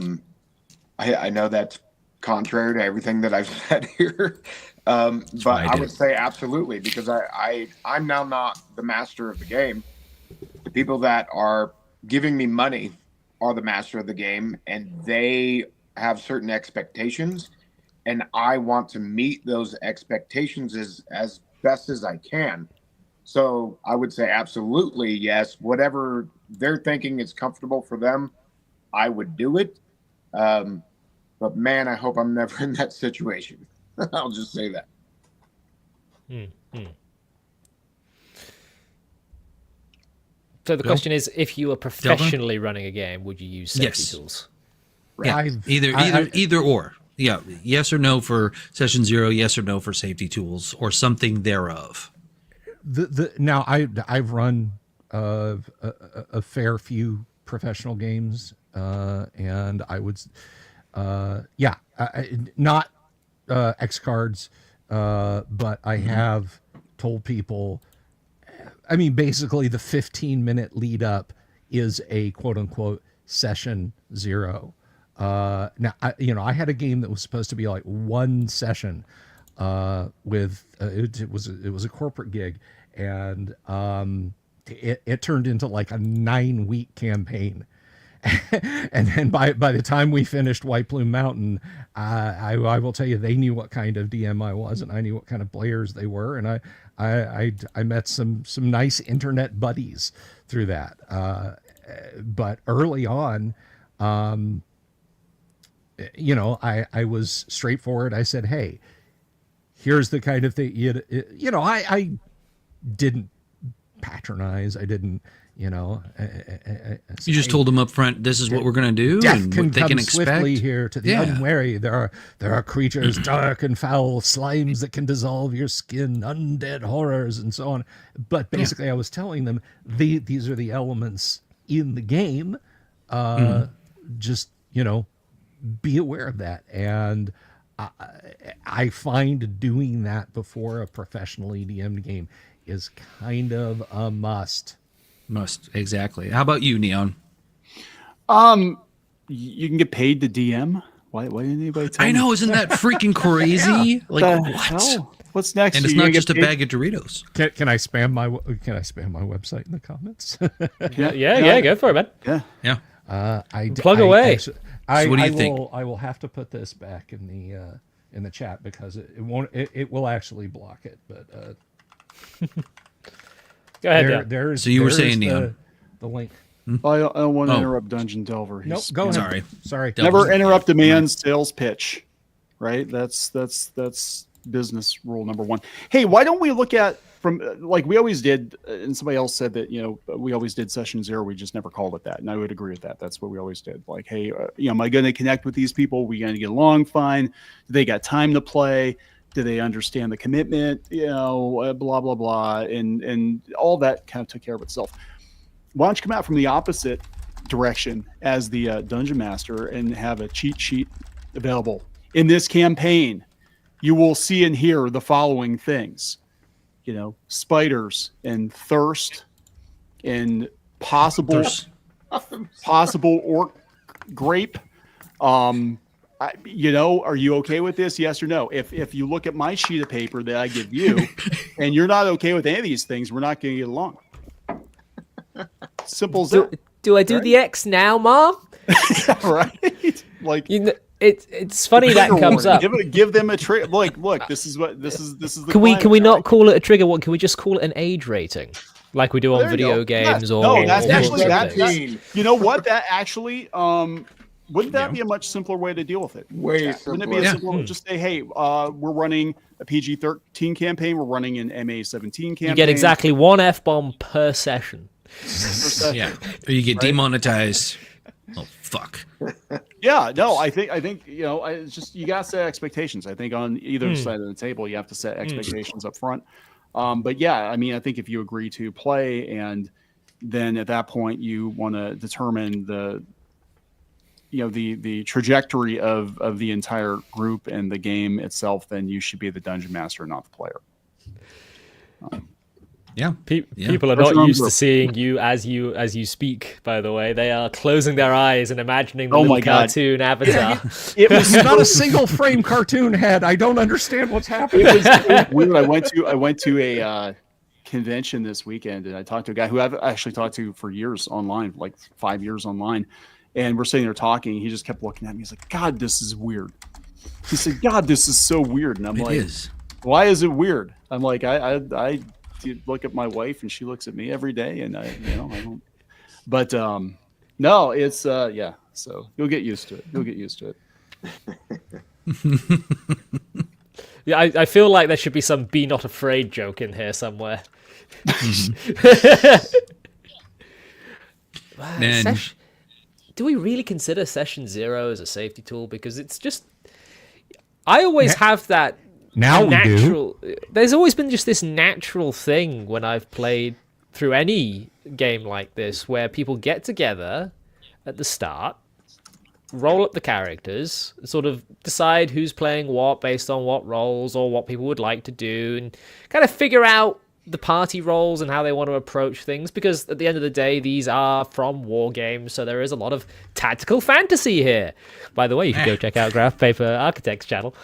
know that's contrary to everything that I've said here, but I would say absolutely, because I'm now not the master of the game. The people that are giving me money are the master of the game, and they have certain expectations, and I want to meet those expectations as best as I can. So I would say absolutely yes. Whatever they're thinking is comfortable for them, I would do it. But man, I hope I'm never in that situation. I'll just say that. So the question is, if you were professionally running a game, would you use safety tools? Yeah, either or. Yeah, yes or no for session 0, yes or no for safety tools, or something thereof. Now I've run a fair few professional games, and I would, not X cards, but I have told people. I mean, basically, the 15-minute lead up is a quote unquote session 0. Now, I had a game that was supposed to be like one session. With it was a corporate gig, and it turned into like a 9-week campaign. And then by the time we finished White Plume Mountain, I will tell you, they knew what kind of DM I was, and I knew what kind of players they were, and I met some nice internet buddies through that. But early on, I was straightforward. I said, hey, here's the kind of thing, I didn't patronize. I didn't, you just told them up front, this is what we're going to do and what they can expect. Swiftly here to the unwary. There are creatures dark and foul, slimes that can dissolve your skin, undead horrors, and so on. But basically, I was telling them these are the elements in the game. Just, be aware of that. And I find doing that before a professionally DM'd game is kind of a must. Exactly. How about you, Kneon? You can get paid to DM. Why didn't anybody tell me? I know, isn't that freaking crazy? Like, what? Hell? What's next? And it's not just a bag of Doritos. Can I spam my website in the comments? yeah, go for it, man. Yeah. Plug away. So what do you think? I will have to put this back in the chat because it will actually block it. But go ahead. So you were saying, Kneon, the link. I don't want to interrupt DungeonDelver. Nope, go ahead. Sorry. Never interrupt a man's sales pitch. Right? That's business rule number 1. Hey, why don't we look at from like we always did, and somebody else said that, we always did session 0. We just never called it that. And I would agree with that. That's what we always did. Like, hey, am I going to connect with these people? Are we going to get along fine? Do they got time to play? Do they understand the commitment? Blah, blah, blah. And all that kind of took care of itself. Why don't you come out from the opposite direction as the dungeon master and have a cheat sheet available? In this campaign, you will see and hear the following things. Spiders and thirst and possible orc grape. Are you okay with this? Yes or no? If you look at my sheet of paper that I give you and you're not okay with any of these things, we're not going to get along. Simple as that. Do I do the X now, Mom? Right? Like it's funny that comes up. Give them a trigger. Look, this is the. Can we not call it a trigger? What can we just call it? An age rating, like we do on video games? No, that's actually that. You know what? That actually, Wouldn't that be a much simpler way to deal with it? Way Wouldn't it simpler. be a simpler? Just say, hey, we're running a PG-13 campaign. We're running an MA-17 campaign. You get exactly one F-bomb per session. Yeah, or you get demonetized. Oh fuck. Yeah, no, I think it's just you gotta set expectations. I think on either side of the table, you have to set expectations up front. But yeah, I mean, I think if you agree to play, and then at that point you want to determine the trajectory of the entire group and the game itself, then you should be the dungeon master, not the player. People are not used to seeing you as you speak. By the way, they are closing their eyes and imagining the little cartoon avatar. It was not a single frame cartoon head. I don't understand what's happening. It was weird. I went to a convention this weekend, and I talked to a guy who I've actually talked to for years online, like 5 years online. And we're sitting there talking. He just kept looking at me. He's like, "God, this is weird." He said, "God, this is so weird." And I'm like, "Why is it weird?" I'm like, I look at my wife and she looks at me every day, and I don't. But no, it's So you'll get used to it. Yeah, I feel like there should be some "be not afraid" joke in here somewhere. Do we really consider session 0 as a safety tool? Because it's just, I always have that natural. There's always been just this natural thing when I've played through any game like this, where people get together at the start, roll up the characters, sort of decide who's playing what based on what roles or what people would like to do, and kind of figure out the party roles and how they want to approach things, because at the end of the day, these are from war games, so there is a lot of tactical fantasy here. By the way, you can go check out GraphPaperArchitect's channel.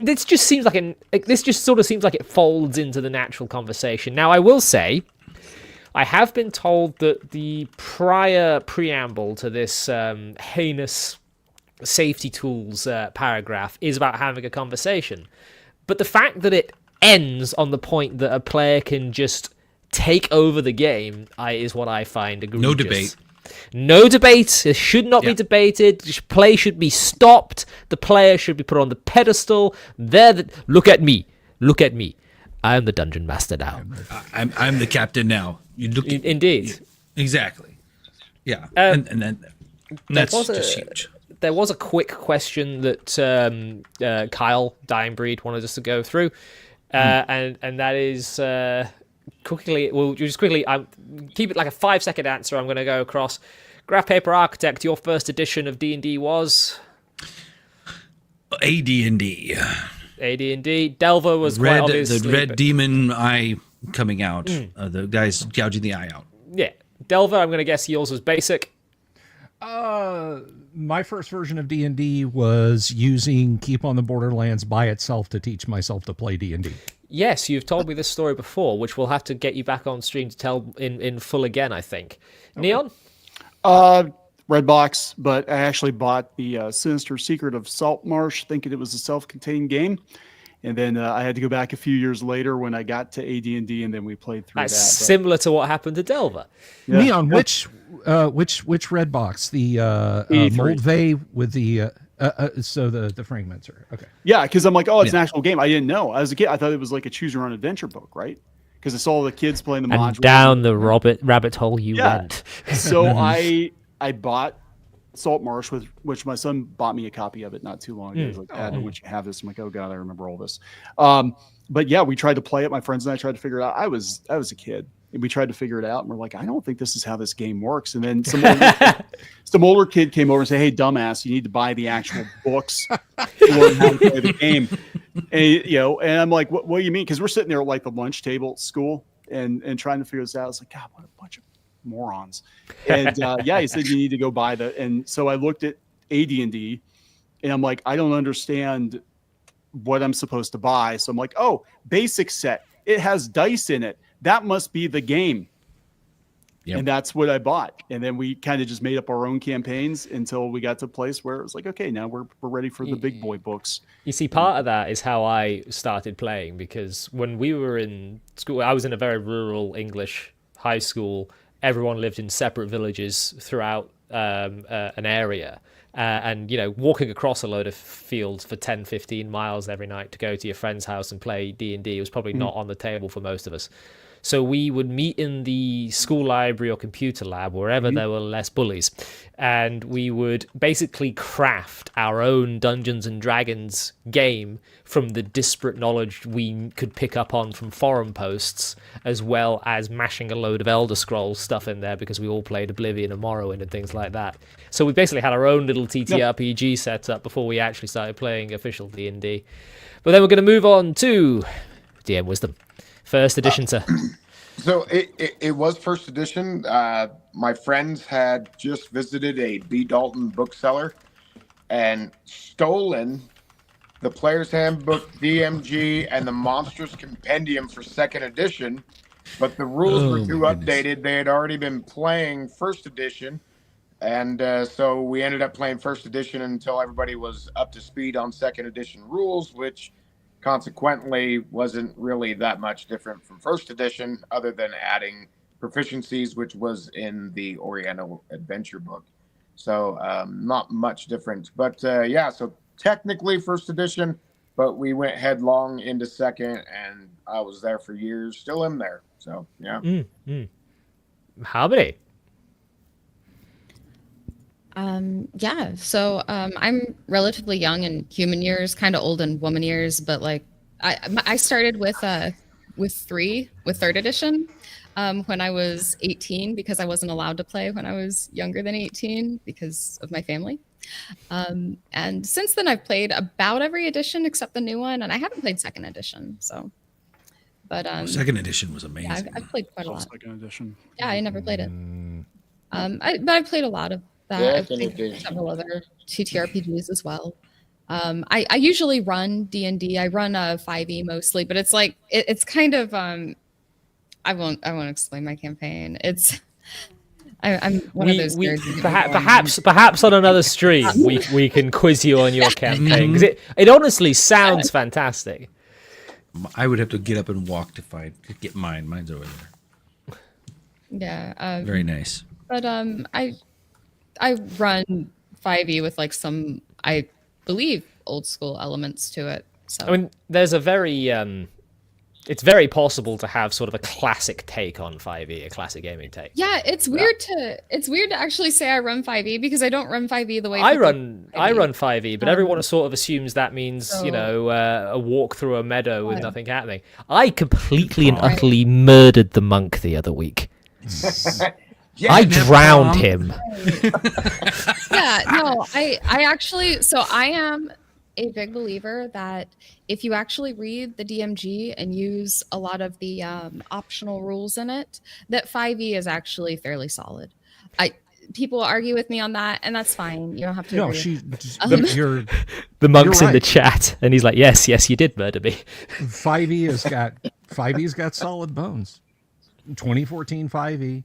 This just seems like this just sort of seems like it folds into the natural conversation. Now, I will say, I have been told that the prior preamble to this heinous safety tools paragraph is about having a conversation. But the fact that it ends on the point that a player can just take over the game is what I find egregious. No debate. No debate. It should not be debated. Play should be stopped. The player should be put on the pedestal. Look at me. Look at me. I am the dungeon master now. I'm the captain now. You look. Indeed. Exactly. Yeah. And that's just huge. There was a quick question that Kyle Dyingbreed wanted us to go through, and that is quickly. We'll just quickly keep it like a 5-second answer. I'm going to go across. GraphPaperArchitect, your first edition of D&D was AD&D. AD&D. Delver was quite obviously the red demon eye coming out. The guy's gouging the eye out. Yeah, Delver. I'm going to guess yours was basic. My first version of D&D was using Keep on the Borderlands by itself to teach myself to play D&D. Yes, you've told me this story before, which we'll have to get you back on stream to tell in full again, I think. Okay. Kneon? Redbox, but I actually bought the Sinister Secret of Saltmarsh, thinking it was a self-contained game. And then I had to go back a few years later when I got to AD&D, and then we played through That's that. Similar to what happened to Delver. Yeah. Kneon, which red box? The Moldvay with the the fragments are okay. Yeah, because I'm like, oh, it's an actual game. I didn't know. As a kid, I thought it was like a choose your own adventure book, right? Because I saw the kids playing the modules. And down the rabbit hole you went. So I bought Saltmarsh, which my son bought me a copy of it not too long ago. He was like, Dad, would you have this? I'm like, oh God, I remember all this. But yeah, we tried to play it. My friends and I tried to figure it out. I was a kid. And we tried to figure it out, and we're like, I don't think this is how this game works. And then some older kid came over and said, hey, dumbass, you need to buy the actual books to learn how to play the game. And, and I'm like, what do you mean? Because we're sitting there at like the lunch table at school and trying to figure this out. It's like, God, what a bunch of morons. And he said you need to go buy and so I looked at AD&D, and I'm like, I don't understand what I'm supposed to buy. So I'm like, oh, basic set. It has dice in it. That must be the game. Yep. And that's what I bought. And then we kind of just made up our own campaigns until we got to a place where it was like, okay, now we're ready for the big boy books. You see, part of that is how I started playing, because when we were in school, I was in a very rural English high school, everyone lived in separate villages throughout an area. And, you know, walking across a load of fields for 10, 15 miles every night to go to your friend's house and play D&D was probably not on the table for most of us. So we would meet in the school library or computer lab, wherever there were less bullies, and we would basically craft our own Dungeons and Dragons game from the disparate knowledge we could pick up on from forum posts, as well as mashing a load of Elder Scrolls stuff in there because we all played Oblivion and Morrowind and things like that. So we basically had our own little TTRPG set up before we actually started playing official D&D. But then we're going to move on to DM Wisdom. First edition, sir. So it was first edition. My friends had just visited a B. Dalton bookseller and stolen the Player's Handbook, DMG, and the Monstrous Compendium for second edition. But the rules were too updated. They had already been playing first edition. And so we ended up playing first edition until everybody was up to speed on second edition rules, which consequently wasn't really that much different from first edition, other than adding proficiencies, which was in the Oriental Adventure book. So not much different. But yeah, so technically first edition, but we went headlong into second, and I was there for years, still am there. So yeah. Harmony. Yeah, so I'm relatively young in human years, kind of old in woman years, but like I started with third edition when I was 18 because I wasn't allowed to play when I was younger than 18 because of my family. And since then I've played about every edition except the new one, and I haven't played second edition. So, but second edition was amazing. Yeah, I've played quite a lot. Second edition. Yeah, I never played it. But I played a lot of that. I've played several other TTRPGs as well. I usually run D&D. I run a 5e mostly, but it's like it's kind of I won't explain my campaign. I'm one of those nerds. Perhaps on another stream we can quiz you on your campaign, because it honestly sounds fantastic. I would have to get up and walk if I could get mine. Mine's over there. Yeah. Very nice. But I run 5e with like some, I believe, old school elements to it. So I mean, there's a very it's very possible to have sort of a classic take on 5e, a classic gaming take. Yeah, it's weird to actually say I run 5e because I don't run 5e the way I run 5e, but everyone sort of assumes that means, you know, a walk through a meadow with nothing happening. I completely and utterly murdered the monk the other week. Yeah, I drowned him. Yeah, no, I actually, so I am a big believer that if you actually read the DMG and use a lot of the optional rules in it, that 5e is actually fairly solid. People argue with me on that, and that's fine. You don't have to. No, agree. The monk's right. in the chat, and he's like, "Yes, you did murder me." 5e's got solid bones. 2014 5e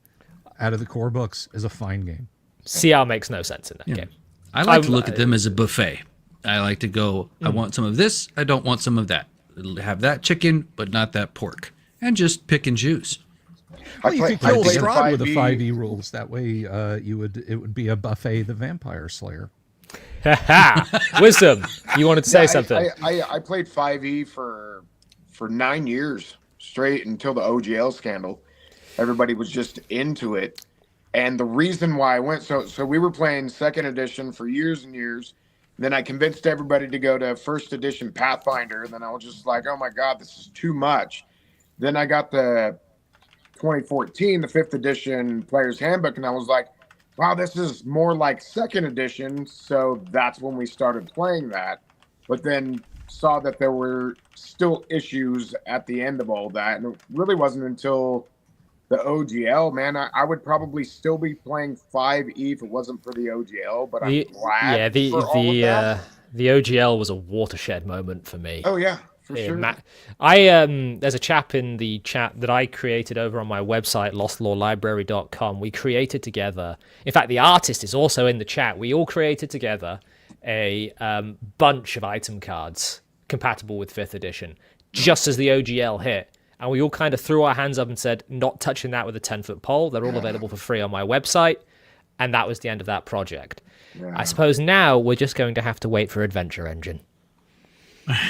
out of the core books is a fine game. CR makes no sense in that game. I like to look at them as a buffet. I like to go, I want some of this, I don't want some of that. Have that chicken, but not that pork. And just pick and choose. Well, you could kill Strahd with the 5e rules. That way it would be a Buffet the Vampire Slayer. Wisdom, you wanted to say something. I played 5e for 9 years straight until the OGL scandal. Everybody was just into it. And the reason why I went, so we were playing second edition for years and years. Then I convinced everybody to go to first edition Pathfinder. And then I was just like, oh my God, this is too much. Then I got the 2014, the 5th edition Player's Handbook. And I was like, wow, this is more like second edition. So that's when we started playing that. But then saw that there were still issues at the end of all that. And it really wasn't until the OGL, man, I would probably still be playing 5e if it wasn't for the OGL, but I'm glad for all of that. The OGL was a watershed moment for me. Oh yeah, for sure. There's a chap in the chat that I created over on my website, lostlawlibrary.com. We created together, in fact, the artist is also in the chat. We all created together a bunch of item cards compatible with 5th edition, just as the OGL hit. And we all kind of threw our hands up and said, not touching that with a 10-foot pole. They're all available for free on my website. And that was the end of that project. Yeah. I suppose now we're just going to have to wait for Adventure Engine.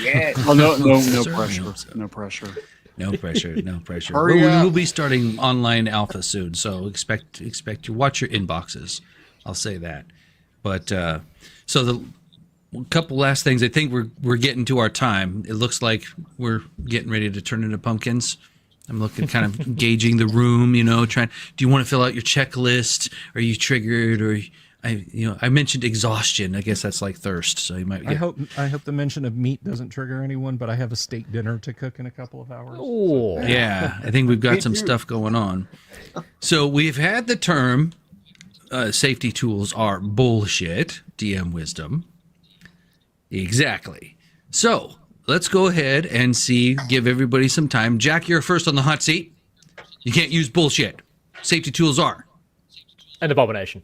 Yes. Oh, no Certainly pressure. hope so. No pressure. No pressure. No pressure. Hurry We up. will be starting online alpha soon, so expect you watch your inboxes. I'll say that. But so the couple last things. I think we're getting to our time. It looks like we're getting ready to turn into pumpkins. I'm looking, kind of gauging the room. Trying. Do you want to fill out your checklist? Are you triggered? Or I mentioned exhaustion. I guess that's like thirst. So you might. I hope the mention of meat doesn't trigger anyone, but I have a steak dinner to cook in a couple of hours. Oh, Yeah, I think we've got Me some too. stuff going on. So we've had the term safety tools are bullshit, DM wisdom. Exactly. So let's go ahead and give everybody some time. Jack, you're first on the hot seat. You can't use bullshit. Safety tools are an abomination.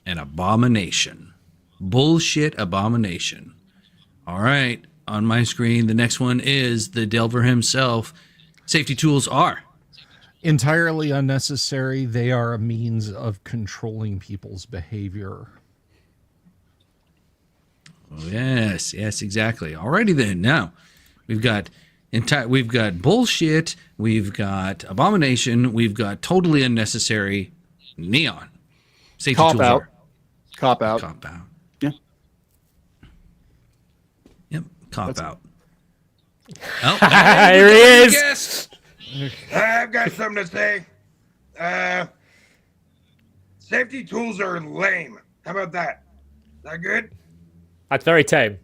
an abomination. Bullshit abomination. All right. On my screen, the next one is the Delver himself. Safety tools are Entirely unnecessary. They are a means of controlling people's behavior. Oh, yes, exactly. Alrighty then. Now, we've got bullshit, we've got abomination, we've got totally unnecessary. Kneon. Safety Cop tools out. are Cop out. cop out. Yeah. Yep, cop That's- out. Oh, Here he is. Yes. I've got something to say. Safety tools are lame. How about that? Is that good? That's very tame.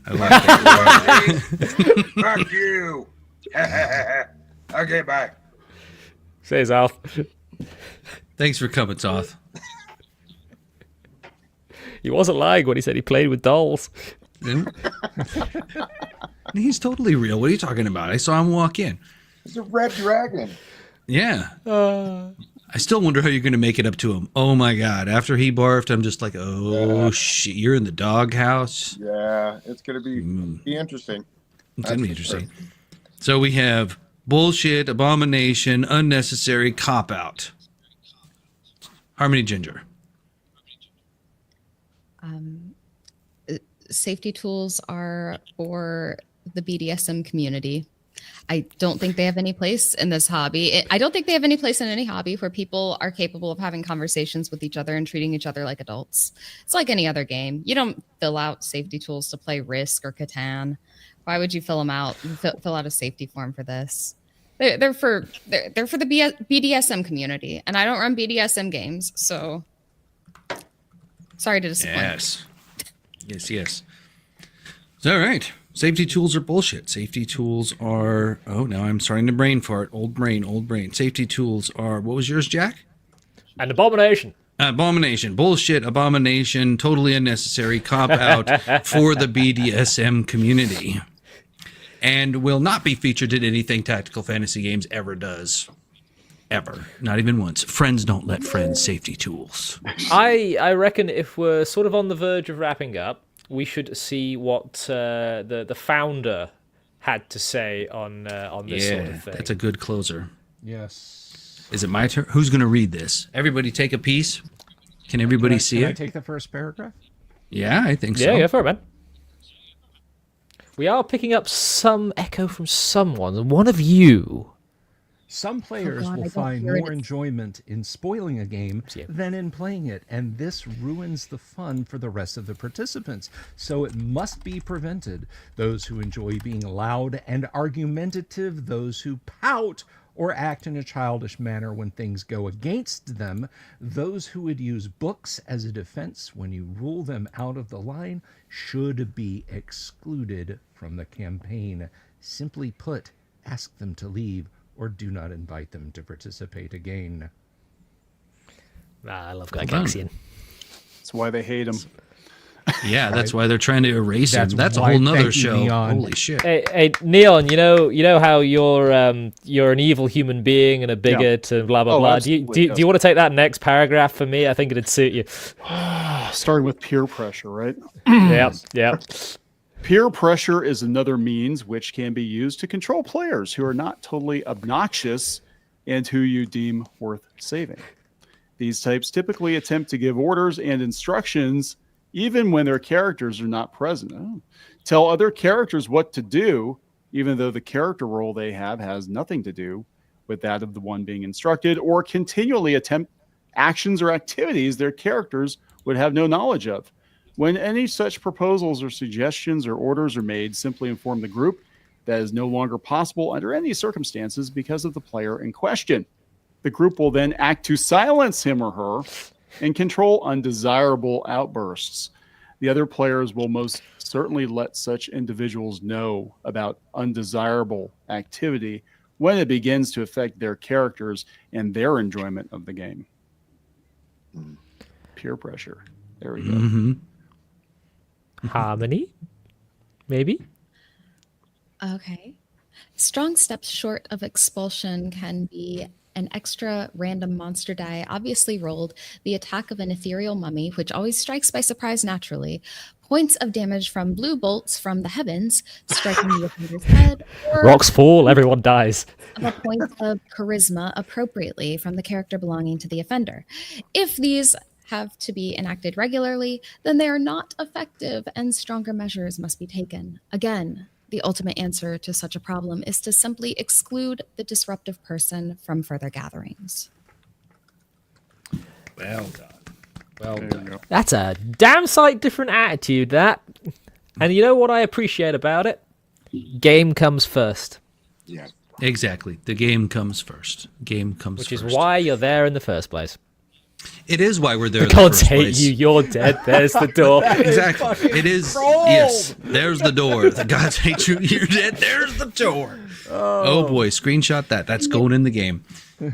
I like that. Fuck you. Okay, bye. Says Alf. Thanks for coming, Toth. He wasn't lying when he said he played with dolls. He's totally real. What are you talking about? I saw him walk in. It's a red dragon. Yeah. I still wonder how you're going to make it up to him. Oh my God. After he barfed, I'm just like, oh shit, you're in the doghouse. Yeah, it's gonna be interesting. It's going to be interesting. So we have bullshit, abomination, unnecessary, cop out. HarmonyGinge. Safety tools are for the BDSM community. I don't think they have any place in this hobby. I don't think they have any place in any hobby where people are capable of having conversations with each other and treating each other like adults. It's like any other game. You don't fill out safety tools to play Risk or Catan. Why would you fill them out? Fill out a safety form for this. They're for the BDSM community, and I don't run BDSM games, so sorry to disappoint. Yes. All right. Safety tools are bullshit. Safety tools are... Oh, now I'm starting to brain fart. Old brain. Safety tools are... What was yours, Jack? An abomination. Abomination. Bullshit. Abomination. Totally unnecessary. Cop out for the BDSM community. And will not be featured in anything Tactical Fantasy Games ever does. Ever. Not even once. Friends don't let friends safety tools. I reckon if we're sort of on the verge of wrapping up, we should see what the founder had to say on this sort of thing. That's a good closer. Yes. Is it my turn? Who's going to read this? Everybody take a piece. Can everybody see Can I it? take the first paragraph? Yeah, I think so. Yeah, go for it, man. We are picking up some echo from someone. One of you. Some players God, I will don't find hear it. more enjoyment in spoiling a game Yeah. than in playing it, and this ruins the fun for the rest of the participants. So it must be prevented. Those who enjoy being loud and argumentative, those who pout or act in a childish manner when things go against them, those who would use books as a defense when you rule them out of the line, should be excluded from the campaign. Simply put, ask them to leave or do not invite them to participate again. I love Gygaxian. That's why they hate him. Yeah, that's why they're trying to erase him. That's a why- whole nother thank you, show. Kneon. Holy shit. Hey, Kneon, you know how you're an evil human being and a bigot and blah blah Oh, blah. absolutely, Do you want to take that next paragraph for me? I think it'd suit you. Starting with peer pressure, right? Yep. Peer pressure is another means which can be used to control players who are not totally obnoxious and who you deem worth saving. These types typically attempt to give orders and instructions even when their characters are not present. Tell other characters what to do, even though the character role they have has nothing to do with that of the one being instructed, or continually attempt actions or activities their characters would have no knowledge of. When any such proposals or suggestions or orders are made, simply inform the group that is no longer possible under any circumstances because of the player in question. The group will then act to silence him or her and control undesirable outbursts. The other players will most certainly let such individuals know about undesirable activity when it begins to affect their characters and their enjoyment of the game. Peer pressure. There we go. Mm-hmm. Harmony? Maybe? Okay. Strong steps short of expulsion can be an extra random monster die obviously rolled, the attack of an ethereal mummy, which always strikes by surprise naturally, points of damage from blue bolts from the heavens, striking the offender's head, or Rocks fall, everyone dies. a point of charisma appropriately from the character belonging to the offender. If these have to be enacted regularly, then they are not effective and stronger measures must be taken. Again, the ultimate answer to such a problem is to simply exclude the disruptive person from further gatherings. Well done. Well There done. you go. That's a damn sight different attitude, that. And you know what I appreciate about it? Game comes first. Yeah. Exactly. The game comes first. Game comes Which first. is why you're there in the first place. It is why we're there The in the gods first hate place. you, you're dead, there's the door. Exactly. It is. Yes. There's the door. The gods hate you. You're dead. There's the door. Oh boy. Screenshot that. That's going in the game. And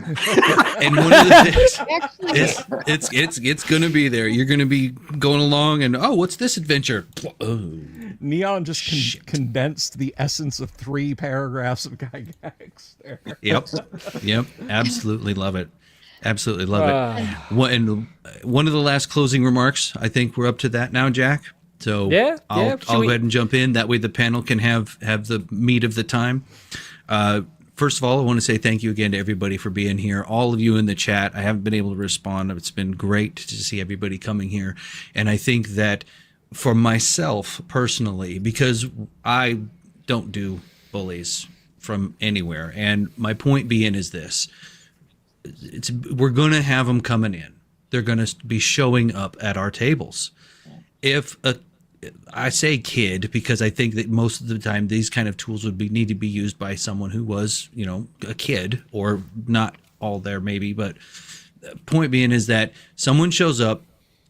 one of the things is it's gonna be there. You're gonna be going along and what's this adventure? Oh. Kneon just condensed the essence of 3 paragraphs of Gygax there. Yep. Absolutely love it. Absolutely love it. One of the last closing remarks, I think we're up to that now, Jack. So I'll go ahead and jump in. That way the panel can have the meat of the time. First of all, I want to say thank you again to everybody for being here. All of you in the chat. I haven't been able to respond. It's been great to see everybody coming here. And I think that for myself personally, because I don't do bullies from anywhere, and my point being is this. We're going to have them coming in. They're going to be showing up at our tables. I say kid because I think that most of the time these kind of tools would need to be used by someone who was, a kid or not all there maybe. But the point being is that someone shows up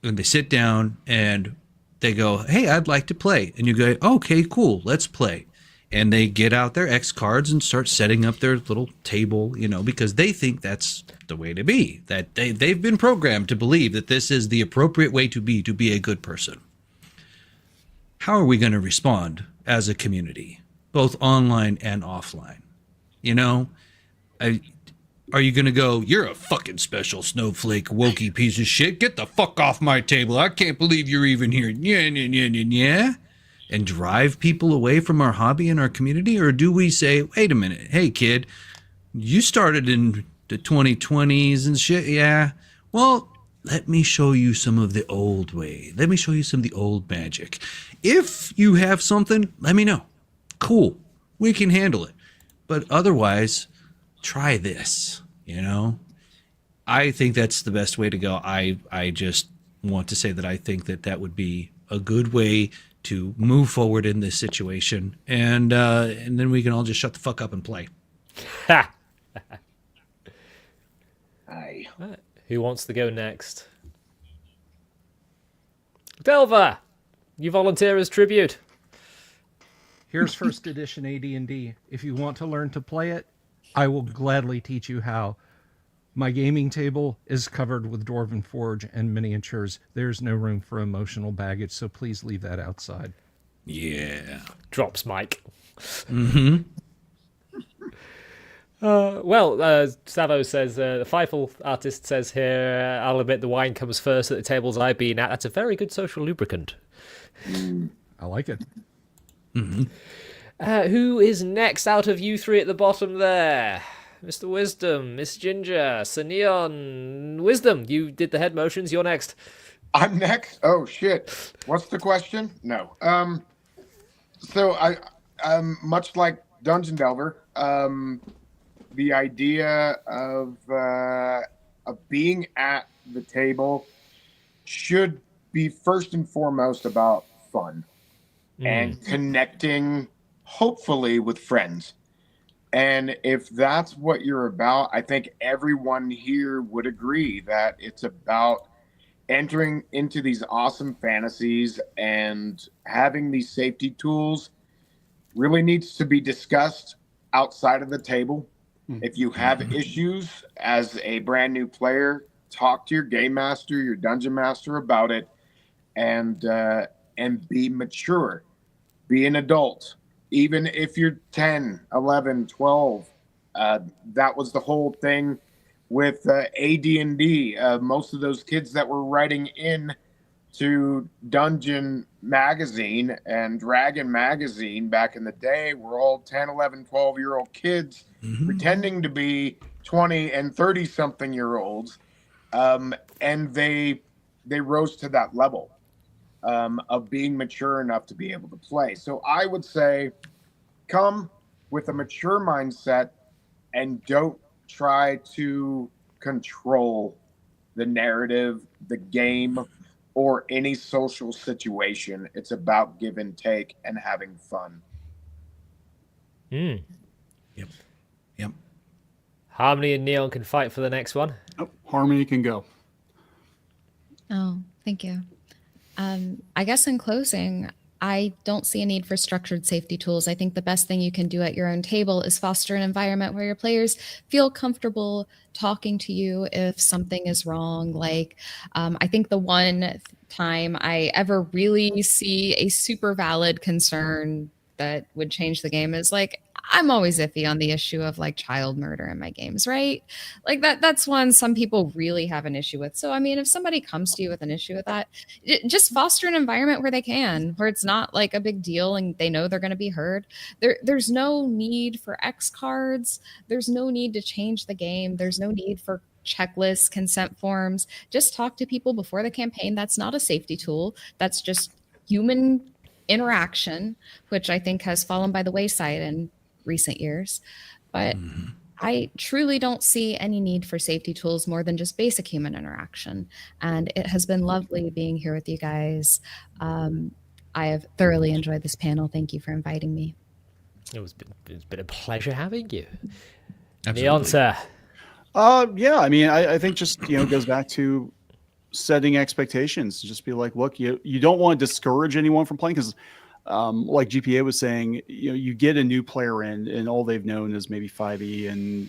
and they sit down and they go, "Hey, I'd like to play." And you go, "Okay, cool, let's play." And they get out their X cards and start setting up their little table, because they think that's the way to be. That they've been programmed to believe that this is the appropriate way to be a good person. How are we going to respond as a community, both online and offline? Are you going to go, "You're a fucking special snowflake, wokey piece of shit. Get the fuck off my table. I can't believe you're even here. Yeah. And drive people away from our hobby and our community? Or do we say, "Wait a minute, hey kid, you started in the 2020s and shit, yeah? Well, let me show you some of the old way. Let me show you some of the old magic. If you have something, let me know. Cool, we can handle it. But otherwise, try this, I think that's the best way to go. I just want to say that I think that would be a good way to move forward in this situation, and then we can all just shut the fuck up and play. Ha! Aye. Who wants to go next? Delver! You volunteer as tribute. Here's first edition AD&D. If you want to learn to play it, I will gladly teach you how. My gaming table is covered with Dwarven Forge and miniatures. There's no room for emotional baggage, so please leave that outside. Yeah. Drops mic. Mm-hmm. Savo says, the Fifle artist says here, "I'll admit the wine comes first at the tables I've been at. That's a very good social lubricant." I like it. Who is next out of you three at the bottom there? Mr. Wisdom, Miss Ginger, Sir Kneon. Wisdom, you did the head motions. You're next. I'm next. Oh shit! What's the question? No. So I, much like DungeonDelver, the idea of being at the table should be first and foremost about fun and connecting, hopefully, with friends. And if that's what you're about, I think everyone here would agree that it's about entering into these awesome fantasies, and having these safety tools really needs to be discussed outside of the table. If you have issues as a brand new player, talk to your game master, your dungeon master about it, and be mature, be an adult. Even if you're 10, 11, 12, that was the whole thing with AD&D. Most of those kids that were writing in to Dungeon Magazine and Dragon Magazine back in the day were all 10, 11, 12-year-old kids pretending to be 20 and 30-something-year-olds. And they rose to that level of being mature enough to be able to play. So I would say come with a mature mindset and don't try to control the narrative, the game, or any social situation. It's about give and take and having fun. Yep. Harmony and Kneon can fight for the next one. Oh, Harmony can go. Oh, thank you. I guess in closing, I don't see a need for structured safety tools. I think the best thing you can do at your own table is foster an environment where your players feel comfortable talking to you if something is wrong. Like, I think the one time I ever really see a super valid concern that would change the game is like, I'm always iffy on the issue of like child murder in my games, right? Like that's one some people really have an issue with. So, I mean, if somebody comes to you with an issue with that, just foster an environment where they can, where it's not like a big deal and they know they're going to be heard. There's no need for X cards. There's no need to change the game. There's no need for checklists, consent forms. Just talk to people before the campaign. That's not a safety tool. That's just human interaction, which I think has fallen by the wayside in recent years. But I truly don't see any need for safety tools more than just basic human interaction. And it has been lovely being here with you guys. I have thoroughly enjoyed this panel. Thank you for inviting me. It's been a pleasure having you. Absolutely. Kneon, sir. Yeah, I mean, I think just, it goes back to setting expectations. Just be like, look, you don't want to discourage anyone from playing, because like GPA was saying, you get a new player in and all they've known is maybe 5e and,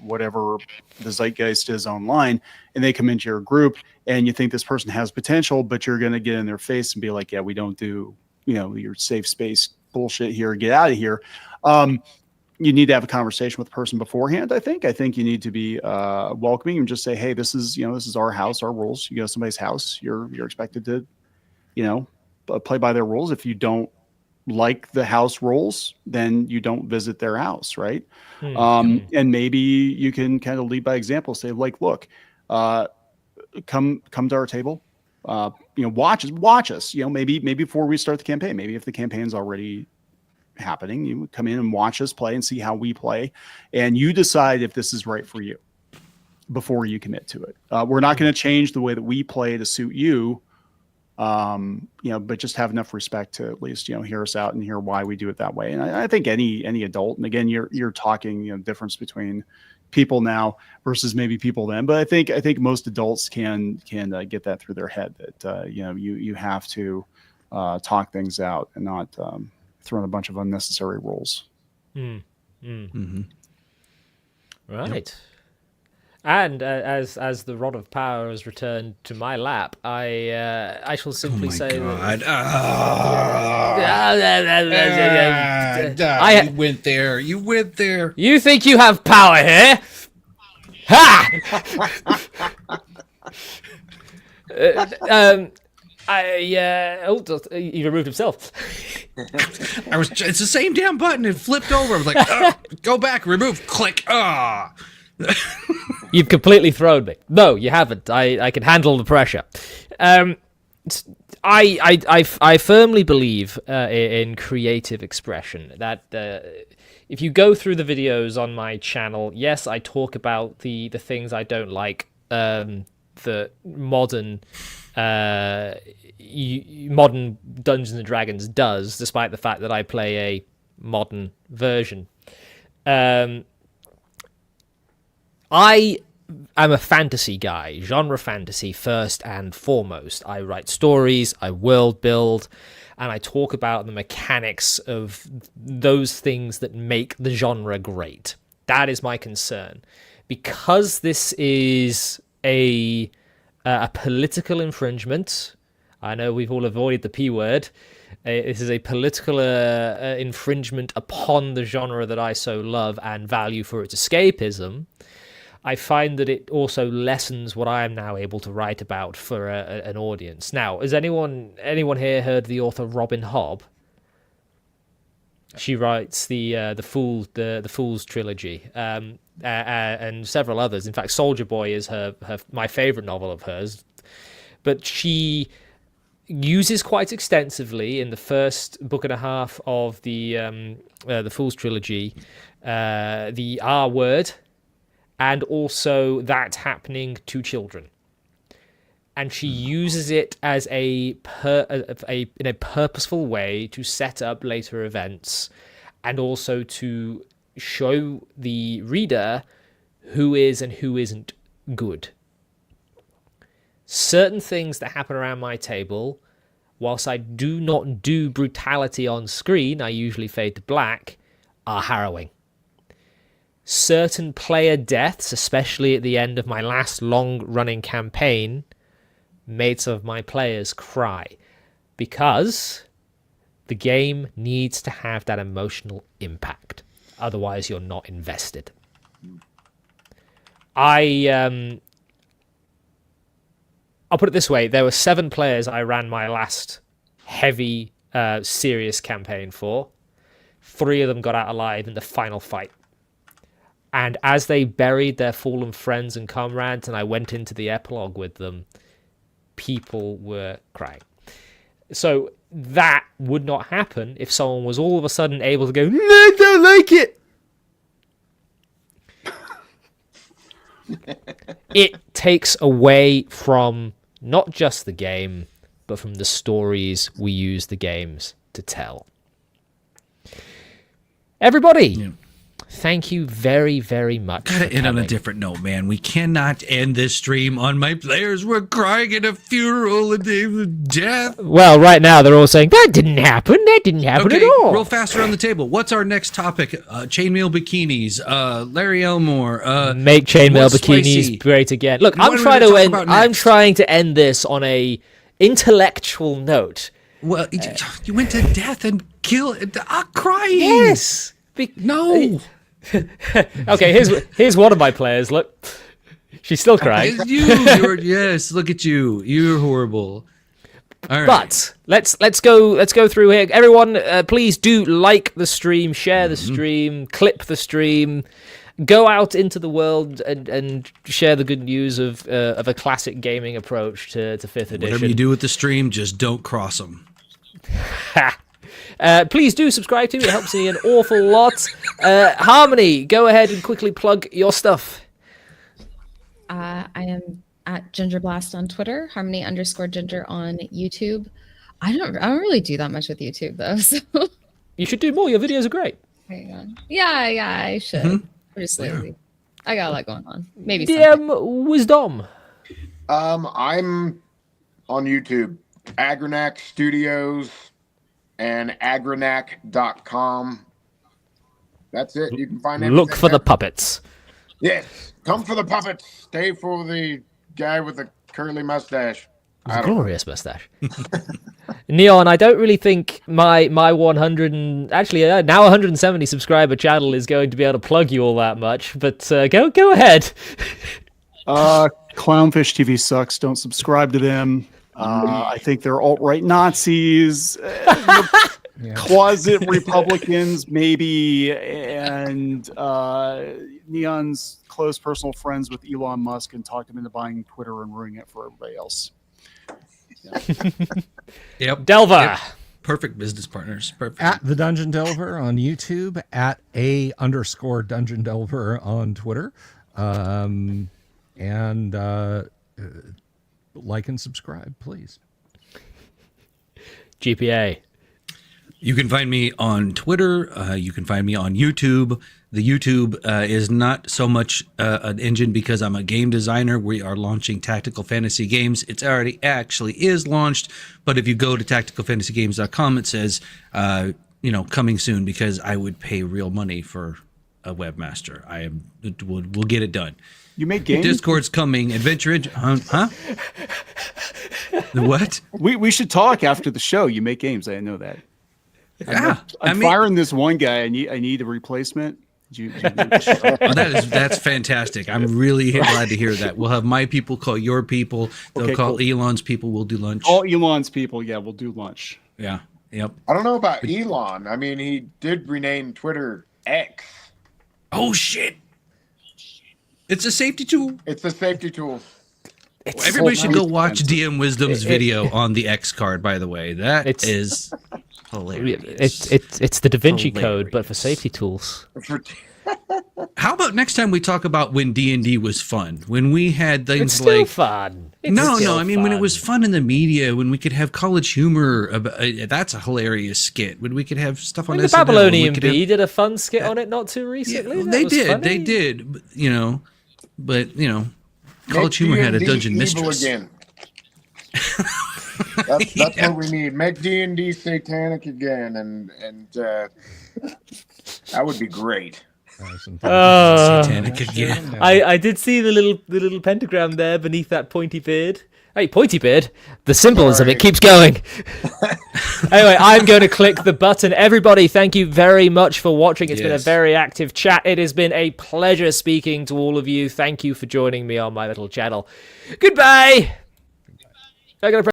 whatever the zeitgeist is online, and they come into your group and you think this person has potential, but you're going to get in their face and be like, yeah, we don't do, your safe space bullshit here. Get out of here. You need to have a conversation with the person beforehand. I think you need to be welcoming and just say, hey, this is our house, our rules. You go to somebody's house, you're expected to, play by their rules. If you don't like the house rules, then you don't visit their house, right? And maybe you can kind of lead by example. Say, like, look, come to our table. Watch us. Maybe before we start the campaign. Maybe if the campaign's already happening, you come in and watch us play and see how we play, and you decide if this is right for you before you commit to it. We're not going to change the way that we play to suit you. But just have enough respect to at least, hear us out and hear why we do it that way. And I think any adult, and again, you're talking, difference between people now versus maybe people then, but I think most adults can get that through their head that, you have to, talk things out and not, throw in a bunch of unnecessary rules. Right. Yep. And as the rod of power has returned to my lap, I shall simply say God. that You went there. You went there. You think you have power here? Ha! He removed himself. It's the same damn button. It flipped over. I was like, go back, remove, click. You've completely thrown me. No, you haven't. I can handle the pressure. I firmly believe in creative expression. That if you go through the videos on my channel, yes, I talk about the things I don't like. The modern Dungeons and Dragons does, despite the fact that I play a modern version. I am a fantasy guy, genre fantasy first and foremost. I write stories, I world build, and I talk about the mechanics of those things that make the genre great. That is my concern. Because this is a political infringement, I know we've all avoided the P word. This is a political infringement upon the genre that I so love and value for its escapism. I find that it also lessens what I am now able to write about for an audience. Now, has anyone here heard the author Robin Hobb? She writes the Fool's trilogy, and several others. In fact, Soldier Boy is my favorite novel of hers. But she uses quite extensively in the first book and a half of the Fool's trilogy the R word, and also that happening to children. And she uses it as in a purposeful way to set up later events, and also to show the reader who is and who isn't good. Certain things that happen around my table, whilst I do not do brutality on screen, I usually fade to black, are harrowing. Certain player deaths, especially at the end of my last long-running campaign, made some of my players cry, because the game needs to have that emotional impact. Otherwise, you're not invested. I'll put it this way. There were 7 players I ran my last heavy, serious campaign for. 3 of them got out alive in the final fight. And as they buried their fallen friends and comrades, and I went into the epilogue with them, people were crying. So that would not happen if someone was all of a sudden able to go, "No, I don't like it." It takes away from not just the game, but from the stories we use the games to tell. Everybody, thank you very, very much. Gotta end on a different note, man. We cannot end this stream on my players were crying at a funeral and they were death. Well, right now they're all saying, that didn't happen. That didn't happen at all. Real fast around the table. What's our next topic? Chainmail bikinis. Larry Elmore. Make chainmail bikinis great again. Look, I'm trying to end this on a intellectual note. Well, you went to death and killed. Crying. Yes. No. Okay, here's one of my players. Look, she's still crying. Yes, look at you. You're horrible. All right. But let's go through here. Everyone, please do like the stream, share the stream, clip the stream, go out into the world and share the good news of a classic gaming approach to 5th edition. Whatever you do with the stream, just don't cross them. Please do subscribe to me. It helps me an awful lot. Harmony, go ahead and quickly plug your stuff. I am at GingerBlast on Twitter, Harmony_Ginger on YouTube. I don't really do that much with YouTube though. So you should do more. Your videos are great. hang on. Yeah, I should. I'm just lazy. I got a lot going on. Maybe DM Wisdom. I'm on YouTube, Agranak Studios and agranak.com. That's it. You can find everything. Look for the puppets. Yes, come for the puppets. Stay for the guy with the curly mustache. Glorious mustache. Kneon, I don't really think my 100 and actually now 170 subscriber channel is going to be able to plug you all that much, but go ahead. ClownfishTV sucks. Don't subscribe to them. I think they're alt-right Nazis, closet Republicans, maybe, and Kneon's close personal friends with Elon Musk and talked him into buying Twitter and ruining it for everybody else. Yep. Delver. Yep. Perfect business partners. Perfect. At the Dungeon Delver on YouTube, at @Dungeon Delver on Twitter, and like and subscribe, please. GPA. You can find me on Twitter. You can find me on YouTube. The YouTube is not so much an engine because I'm a game designer. We are launching Tactical Fantasy Games. It's already actually is launched, but if you go to tacticalfantasygames.com, it says, coming soon, because I would pay real money for a webmaster. We'll get it done. You make games? Discord's coming. Adventure Engine. Huh? The what? We should talk after the show. You make games. I didn't know that. Yeah, I'm firing this one guy. I need a replacement. That's fantastic. I'm really glad to hear that. We'll have my people call your people. They'll call Elon's people. We'll do lunch. All Elon's people. Yeah, we'll do lunch. Yeah. Yep. I don't know about Elon. I mean, he did rename Twitter X. Oh shit! It's a safety tool. It's a safety tool. Everybody should go watch DM Wisdom's video on the X card. By the way, that is hilarious. It's the Da Vinci Code, but for safety tools. How about next time we talk about when D&D was fun? When we had things It's still like fun. I mean when it was fun in the media, when we could have college humor. That's a hilarious skit. When we could have stuff on the SNL, Babylonian Bee did a fun skit on it not too recently. Yeah, they did. But college humor had a dungeon mistress. Again. That's what we need. Make D&D satanic again, and that would be great. Satanic again. I did see the little pentagram there beneath that pointy beard. Hey, pointy beard. The symbolism, it keeps going. Anyway, I'm going to click the button. Everybody, thank you very much for watching. It's been a very active chat. It has been a pleasure speaking to all of you. Thank you for joining me on my little channel. Goodbye. I'm going to